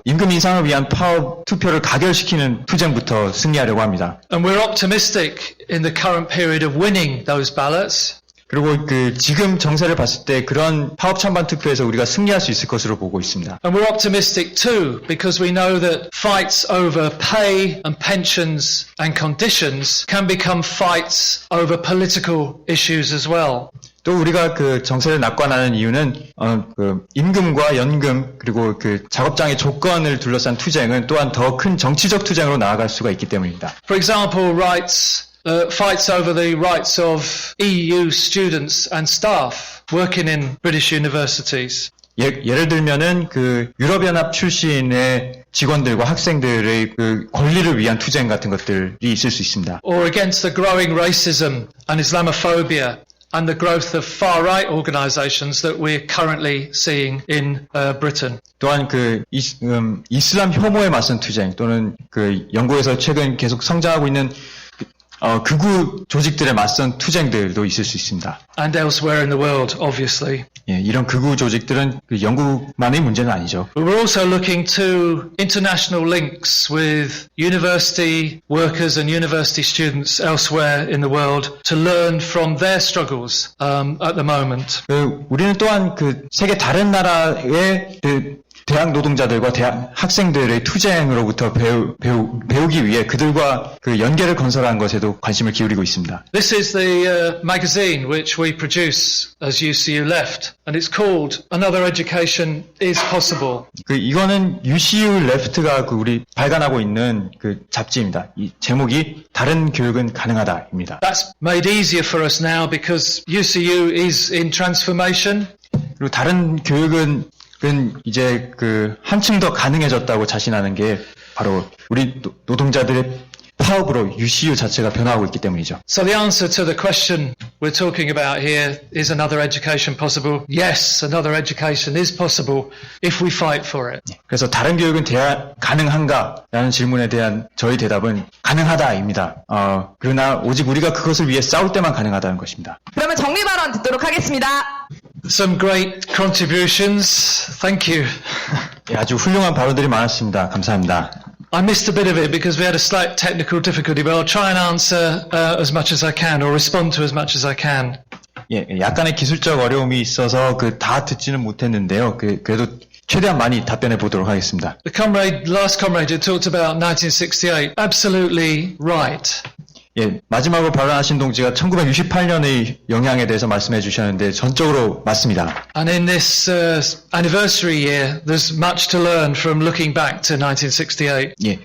임금 인상을 위한 파업 투표를 가결시키는 투쟁부터 승리하려고 합니다. And we're optimistic in the current period of winning those ballots. 그리고 지금 정세를 봤을 때 그런 파업 찬반 투표에서 우리가 승리할 수 있을 것으로 보고 있습니다. And we're optimistic too because we know that fights over pay and pensions and conditions can become fights over political issues as well. 또 우리가 그 정세를 낙관하는 이유는 그 임금과 연금 그리고 그 작업장의 조건을 둘러싼 투쟁은 또한 더 큰 정치적 투쟁으로 나아갈 수가 있기 때문입니다. For example, fights over the rights of EU students and staff working in British universities. 예를 들면은 그 유럽연합 출신의 직원들과 학생들의 그 권리를 위한 투쟁 같은 것들이 있을 수 있습니다. Or against the growing racism and Islamophobia and the growth of far-right organisations that we're currently seeing in Britain. 또한 그 이슬람 혐오에 맞선 투쟁 또는 그 영국에서 최근 계속 성장하고 있는 극우 조직들에 맞선 투쟁들도 있을 수 있습니다. And elsewhere in the world, obviously. 예, 이런 극우 조직들은 그 영국만의 문제는 아니죠. But we're also looking to international links with university workers and university students elsewhere in the world to learn from their struggles at the moment. 우리는 또한 그 세계 다른 나라의 그 대학 노동자들과 대학 학생들의 투쟁으로부터 배우기 위해 그들과 그 연계를 건설하는 것에도 관심을 기울이고 있습니다. This is the magazine which we produce as UCU Left, and it's called Another Education is Possible. 이거는 UCU Left가 그 우리 발간하고 있는 그 잡지입니다. 이 제목이 다른 교육은 가능하다입니다. That's made easier for us now because UCU is in transformation. 그리고 다른 교육은 이제 그 한층 더 가능해졌다고 자신하는 게 바로 우리 노동자들의 파업으로 UCU 자체가 변화하고 있기 때문이죠. So the answer to the question we're talking about here, is another education possible? Yes, another education is possible if we fight for it. 그래서 다른 교육은 가능한가? 라는 질문에 대한 저희 대답은 가능하다입니다. 그러나 오직 우리가 그것을 위해 싸울 때만 가능하다는 것입니다. 그러면 정리 발언 듣도록 하겠습니다. Some great contributions. Thank you. 예, 아주 훌륭한 발언들이 많았습니다. 감사합니다. I missed a bit of it because we had a slight technical difficulty, but I'll try and answer as much as I can or respond to as much as I can. 예, 약간의 기술적 어려움이 있어서 다 듣지는 못했는데요. 그래도 최대한 많이 답변해 보도록 하겠습니다. The last comrade who talked about 1968, absolutely right. 예, 마지막으로 발언하신 동지가 1968년의 영향에 대해서 말씀해 주셨는데 전적으로 맞습니다. And in this anniversary year, there's much to learn from looking back to 1968. 예,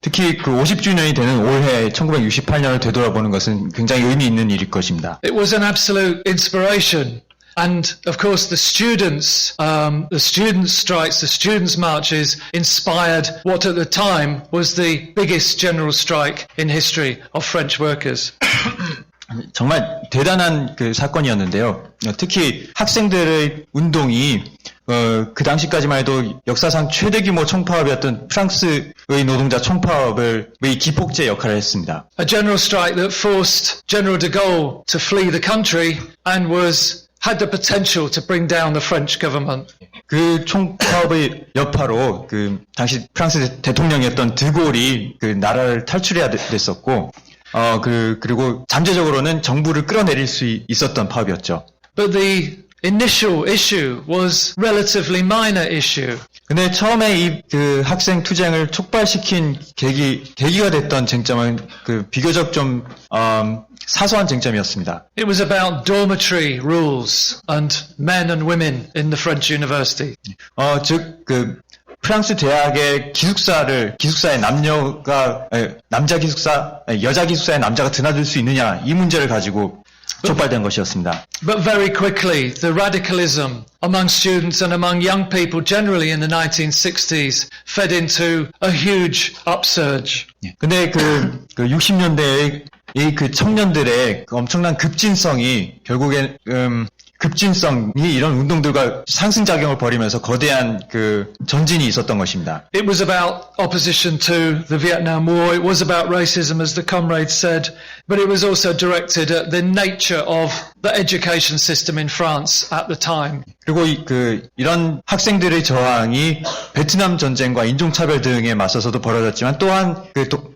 특히 그 50주년이 되는 올해 1968년을 되돌아보는 것은 굉장히 의미 있는 일일 것입니다. It was an absolute inspiration. And of course the students strikes, the students' marches inspired what at the time was the biggest general strike in history of French workers. 정말 대단한 그 사건이었는데요. 특히 학생들의 운동이 그 당시까지만 해도 역사상 최대 규모 총파업이었던 프랑스의 노동자 총파업의 기폭제 역할을 했습니다. A general strike that forced General de Gaulle to flee the country and had the potential to bring down the French government. 그 총파업의 여파로 그 당시 프랑스 대통령이었던 드골이 그 나라를 탈출해야 됐었고, 그리고 잠재적으로는 정부를 끌어내릴 수 있었던 파업이었죠. But the initial issue was relatively minor issue. 근데 처음에 그 학생 투쟁을 촉발시킨 계기가 됐던 쟁점은 그 비교적 좀 사소한 쟁점이었습니다. It was about dormitory rules and men and women in the French university. 즉 그 프랑스 대학의 기숙사에 여자 기숙사에 남자가 드나들 수 있느냐 이 문제를 가지고 촉발된 것이었습니다. But very quickly, the radicalism among students and among young people generally in the 1960s fed into a huge upsurge. 근데 그 60년대의 그 청년들의 그 엄청난 급진성이 결국엔 급진성이 이런 운동들과 상승작용을 벌이면서 거대한 그 전진이 있었던 것입니다. It was about opposition to the Vietnam War. It was about racism, as the comrade said, but it was also directed at the nature of the education system in France at the time. 그리고 이런 학생들의 저항이 베트남 전쟁과 인종차별 등에 맞서서도 벌어졌지만 또한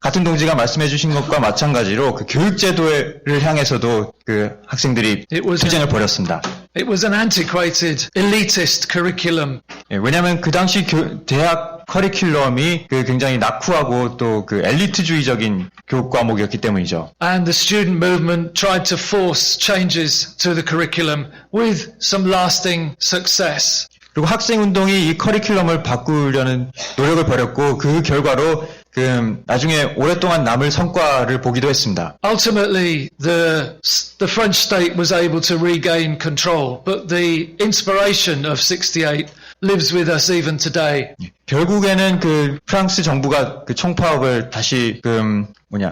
같은 동지가 말씀해 주신 것과 마찬가지로 그 교육제도를 향해서도 그 학생들이 투쟁을 벌였습니다. It was an antiquated, elitist curriculum. 예, 왜냐하면 그 당시 대학 커리큘럼이 그 굉장히 낙후하고 또 그 엘리트주의적인 교육 과목이었기 때문이죠. And the student movement tried to force changes to the curriculum with some lasting success. 그리고 학생운동이 이 커리큘럼을 바꾸려는 노력을 벌였고 그 결과로 그 나중에 오랫동안 남을 성과를 보기도 했습니다. Ultimately, the French state was able to regain control, but the inspiration of 68 lives with us even today. 결국에는 그 프랑스 정부가 그 총파업을 다시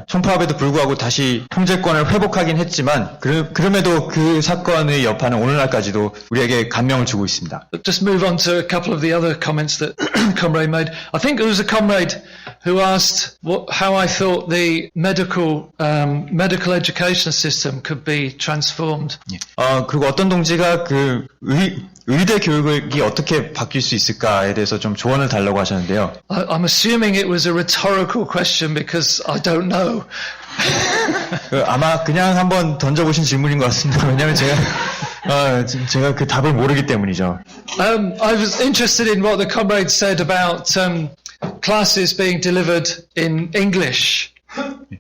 총파업에도 불구하고 다시 통제권을 회복하긴 했지만 그럼에도 그 사건의 여파는 오늘날까지도 우리에게 감명을 주고 있습니다. Just move on to a couple of the other comments that comrade made. I think it was a comrade who asked how I thought the medical education system could be transformed. 그리고 어떤 동지가 그 의대 교육이 어떻게 바뀔 수 있을까에 대해서 좀 조언을 달라고 하셨는데요. I'm assuming it was a rhetorical question because I don't know. 아마 그냥 한번 던져보신 질문인 것 같습니다. 왜냐하면 제가 그 답을 모르기 때문이죠. I was interested in what the comrade said about classes being delivered in English.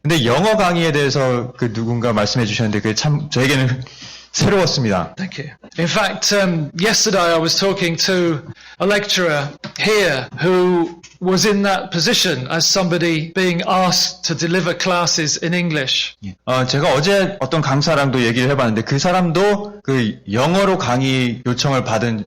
근데 영어 강의에 대해서 그 누군가 말씀해 주셨는데 그게 참 저에게는 새로웠습니다. Thank you. In fact, yesterday I was talking to a lecturer here who was in that position as somebody being asked to deliver classes in English. 제가 어제 어떤 강사랑도 얘기를 해봤는데 그 사람도 그 영어로 강의 요청을 받은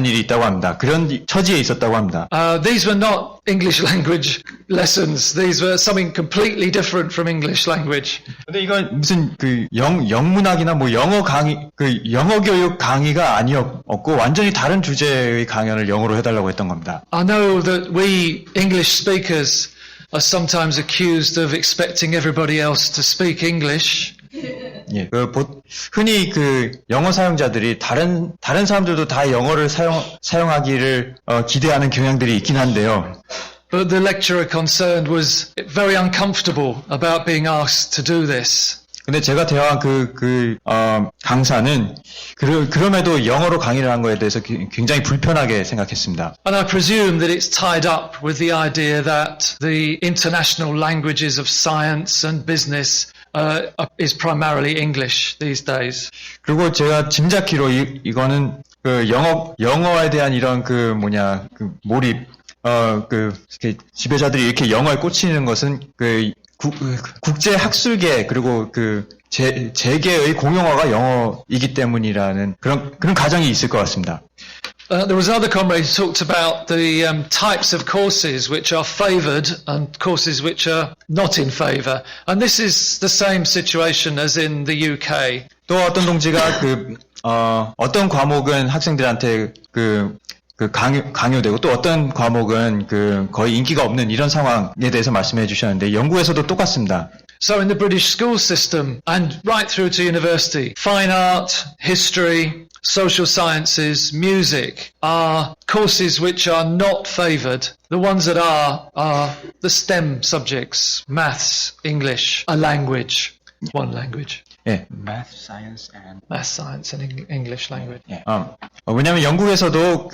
일이 있다고 합니다. 그런 처지에 있었다고 합니다. These were not English language lessons. These were something completely different from English language. 근데 이건 무슨 그 영문학이나 뭐 영어 강의, 그 영어 교육 강의가 아니었고 완전히 다른 주제의 강연을 영어로 해달라고 했던 겁니다. I know that we English speakers are sometimes accused of expecting everybody else to speak English. 예, 흔히 그 영어 사용자들이 다른 사람들도 다 영어를 사용하기를 기대하는 경향들이 있긴 한데요. But the lecturer concerned was very uncomfortable about being asked to do this. 근데 제가 대화한 강사는 그럼에도 영어로 강의를 한 거에 대해서 굉장히 불편하게 생각했습니다. And I presume that it's tied up with the idea that the international languages of science and business is primarily English these days. 그리고 제가 짐작키로 이거는 그 영어에 대한 이런 몰입, 이렇게 지배자들이 이렇게 영어에 꽂히는 것은 국제 학술계 그리고 재계의 공용어가 영어이기 때문이라는 그런 가정이 있을 것 같습니다. There was another comrade who talked about the types of courses which are favoured and courses which are not in favour. And this is the same situation as in the UK. 또 어떤 동지가 어떤 과목은 학생들한테 강요되고 또 어떤 과목은 거의 인기가 없는 이런 상황에 대해서 말씀해 주셨는데 영국에서도 똑같습니다. So in the British school system and right through to university, fine art, history, social sciences, music are courses which are not favoured. The ones that are the STEM subjects, maths, English, a language, one language. 예. Math, science and English language. 예. 왜냐하면 영국에서도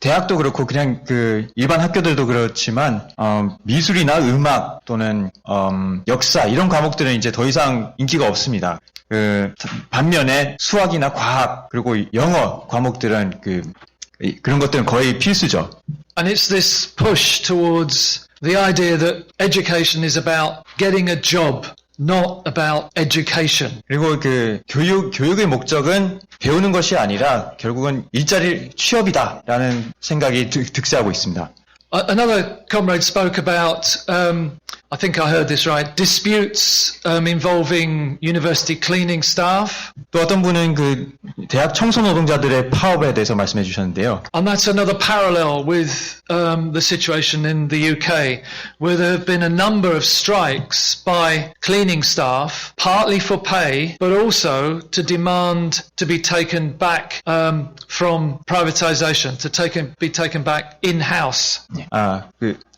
대학도 그렇고 그냥 일반 학교들도 그렇지만 미술이나 음악 또는 역사 이런 과목들은 이제 더 이상 인기가 없습니다. 반면에 수학이나 과학 그리고 영어 과목들은 그런 것들은 거의 필수죠. And it's this push towards the idea that education is about getting a job. Not about education. 그리고 교육의 목적은 배우는 것이 아니라 결국은 취업이다라는 생각이 득세하고 있습니다. Another comrade spoke about, I think I heard this right, disputes involving university cleaning staff. 또 어떤 분은 대학 청소 노동자들의 파업에 대해서 말씀해 주셨는데요. And that's another parallel with the situation in the UK, where there have been a number of strikes by cleaning staff, partly for pay, but also to demand to be taken back from privatization, be taken back in-house.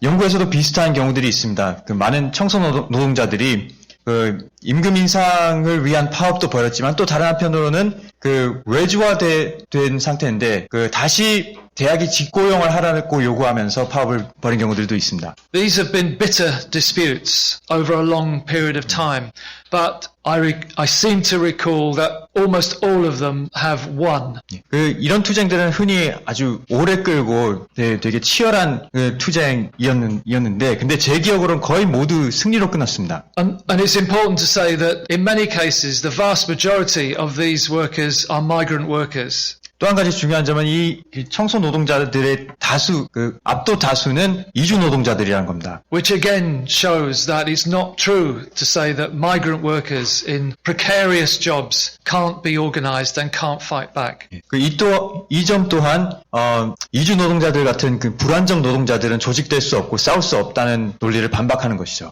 영국에서도 비슷한 경우들이 있습니다. 많은 청소 노동자들이 임금 인상을 위한 파업도 벌였지만 또 다른 한편으로는 그 외주화된 상태인데 그 다시 대학이 직고용을 하라고 요구하면서 파업을 벌인 경우들도 있습니다. These have been bitter disputes over a long period of time, but I seem to recall that almost all of them have won. 그 이런 투쟁들은 흔히 아주 오래 끌고 되게 치열한 그 투쟁이었는데, 근데 제 기억으로는 거의 모두 승리로 끝났습니다. And it's important to say that in many cases, the vast majority of these workers are migrant workers. 또 한 가지 중요한 점은 이 청소 노동자들의 다수, 그 압도 다수는 이주 노동자들이라는 겁니다. Which again shows that it's not true to say that migrant workers in precarious jobs can't be organized and can't fight back. 이 점 또한 이주 노동자들 같은 그 불안정 노동자들은 조직될 수 없고 싸울 수 없다는 논리를 반박하는 것이죠.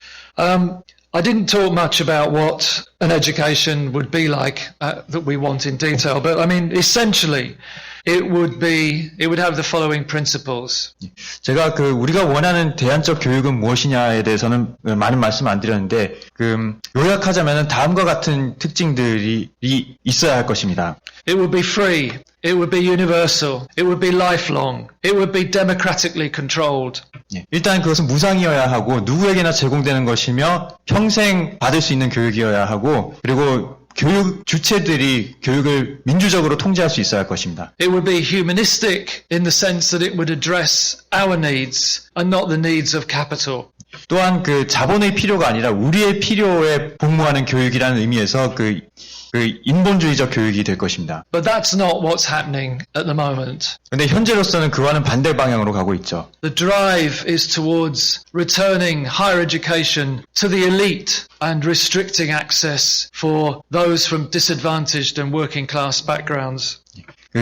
I didn't talk much about what an education would be like that we want in detail, but I mean, essentially, it would have the following principles. 제가 우리가 원하는 대안적 교육은 무엇이냐에 대해서는 많은 말씀 안 드렸는데, 요약하자면은 다음과 같은 특징들이 있어야 할 것입니다. It would be free. It would be universal. It would be lifelong. It would be democratically controlled. 일단 그것은 무상이어야 하고 누구에게나 제공되는 것이며 평생 받을 수 있는 교육이어야 하고, 그리고 교육 주체들이 교육을 민주적으로 통제할 수 있어야 할 것입니다. It would be humanistic in the sense that it would address our needs and not the needs of capital. 또한 그 자본의 필요가 아니라 우리의 필요에 복무하는 교육이라는 의미에서 그 인본주의적 교육이 될 것입니다. But that's not what's happening at the moment. 근데 현재로서는 그와는 반대 방향으로 가고 있죠. The drive is towards returning higher education to the elite and restricting access for those from disadvantaged and working class backgrounds.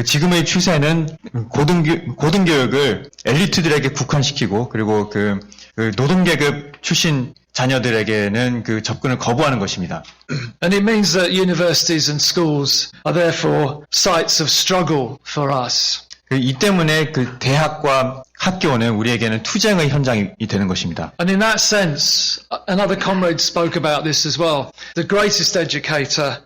지금의 추세는 고등교육을 엘리트들에게 국한시키고, 그리고 그 노동계급 출신 자녀들에게는 그 접근을 거부하는 것입니다. And it means that universities and schools are therefore sites of struggle for us. 이 때문에 그 대학과 학교는 우리에게는 투쟁의 현장이 되는 것입니다. And in that sense, another comrade spoke about this as well. The greatest educator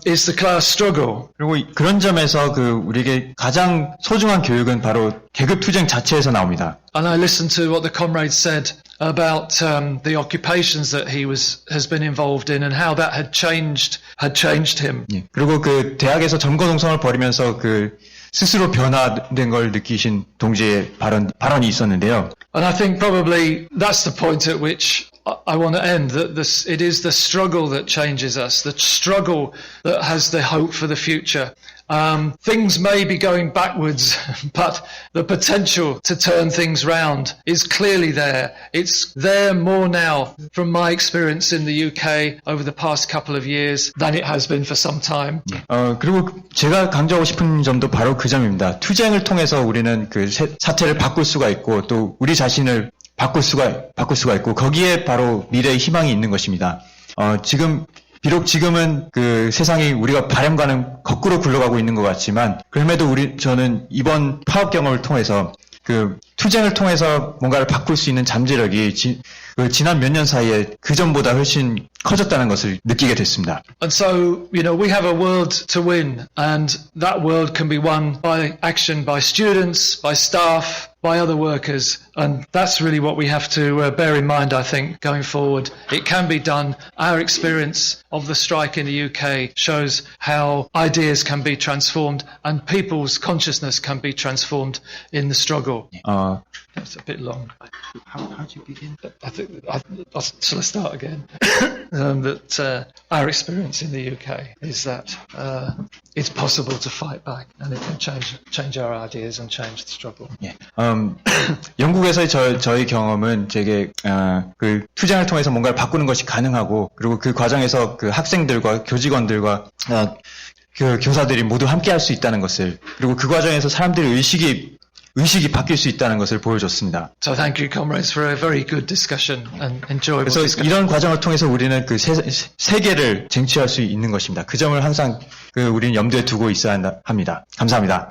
is the class struggle. 그리고 그런 점에서 우리에게 가장 소중한 교육은 바로 계급 투쟁 자체에서 나옵니다. And I listened to what the comrade said about the occupations that he has been involved in and how that had changed him. 그리고 그 대학에서 점거동성을 벌이면서 스스로 변화된 걸 느끼신 동지의 발언이 있었는데요. And I think probably that's the point at which I want to end, that it is the struggle that changes us, the struggle that has the hope for the future. Things may be going backwards, but the potential to turn things round is clearly there. It's there more now from my experience in the UK over the past couple of years than it has been for some time. 그리고 제가 강조하고 싶은 점도 바로 그 점입니다. 투쟁을 통해서 우리는 그 사태를 바꿀 수가 있고, 또 우리 자신을 바꿀 수가 있고, 거기에 바로 미래의 희망이 있는 것입니다. 비록 지금은 그 세상이 우리가 바람과는 거꾸로 굴러가고 있는 것 같지만, 그럼에도 저는 이번 파업 경험을 통해서 그 투쟁을 통해서 뭔가를 바꿀 수 있는 잠재력이 지난 몇 년 사이에 그 전보다 훨씬 커졌다는 것을 느끼게 됐습니다. And so, we have a world to win, and that world can be won by action by students, by staff, by other workers, and that's really what we have to bear in mind, I think, going forward. It can be done. Our experience of the strike in the UK shows how ideas can be transformed and people's consciousness can be transformed in the struggle. That's a bit long. How do you begin? Shall I start again? That our experience in the UK is that it's possible to fight back, and it can change our ideas and change the struggle. 영국에서의 저희 경험은 제게 그 투쟁을 통해서 뭔가를 바꾸는 것이 가능하고, 그리고 그 과정에서 그 학생들과 교직원들과 그 교사들이 모두 함께할 수 있다는 것을, 그리고 그 과정에서 사람들의 의식이 바뀔 수 있다는 것을 보여줬습니다. So thank you, comrades, for a very good discussion and enjoyable 그래서 discussion. 이런 과정을 통해서 우리는 그 세계를 쟁취할 수 있는 것입니다. 그 점을 항상 우리는 염두에 두고 있어야 합니다. 감사합니다.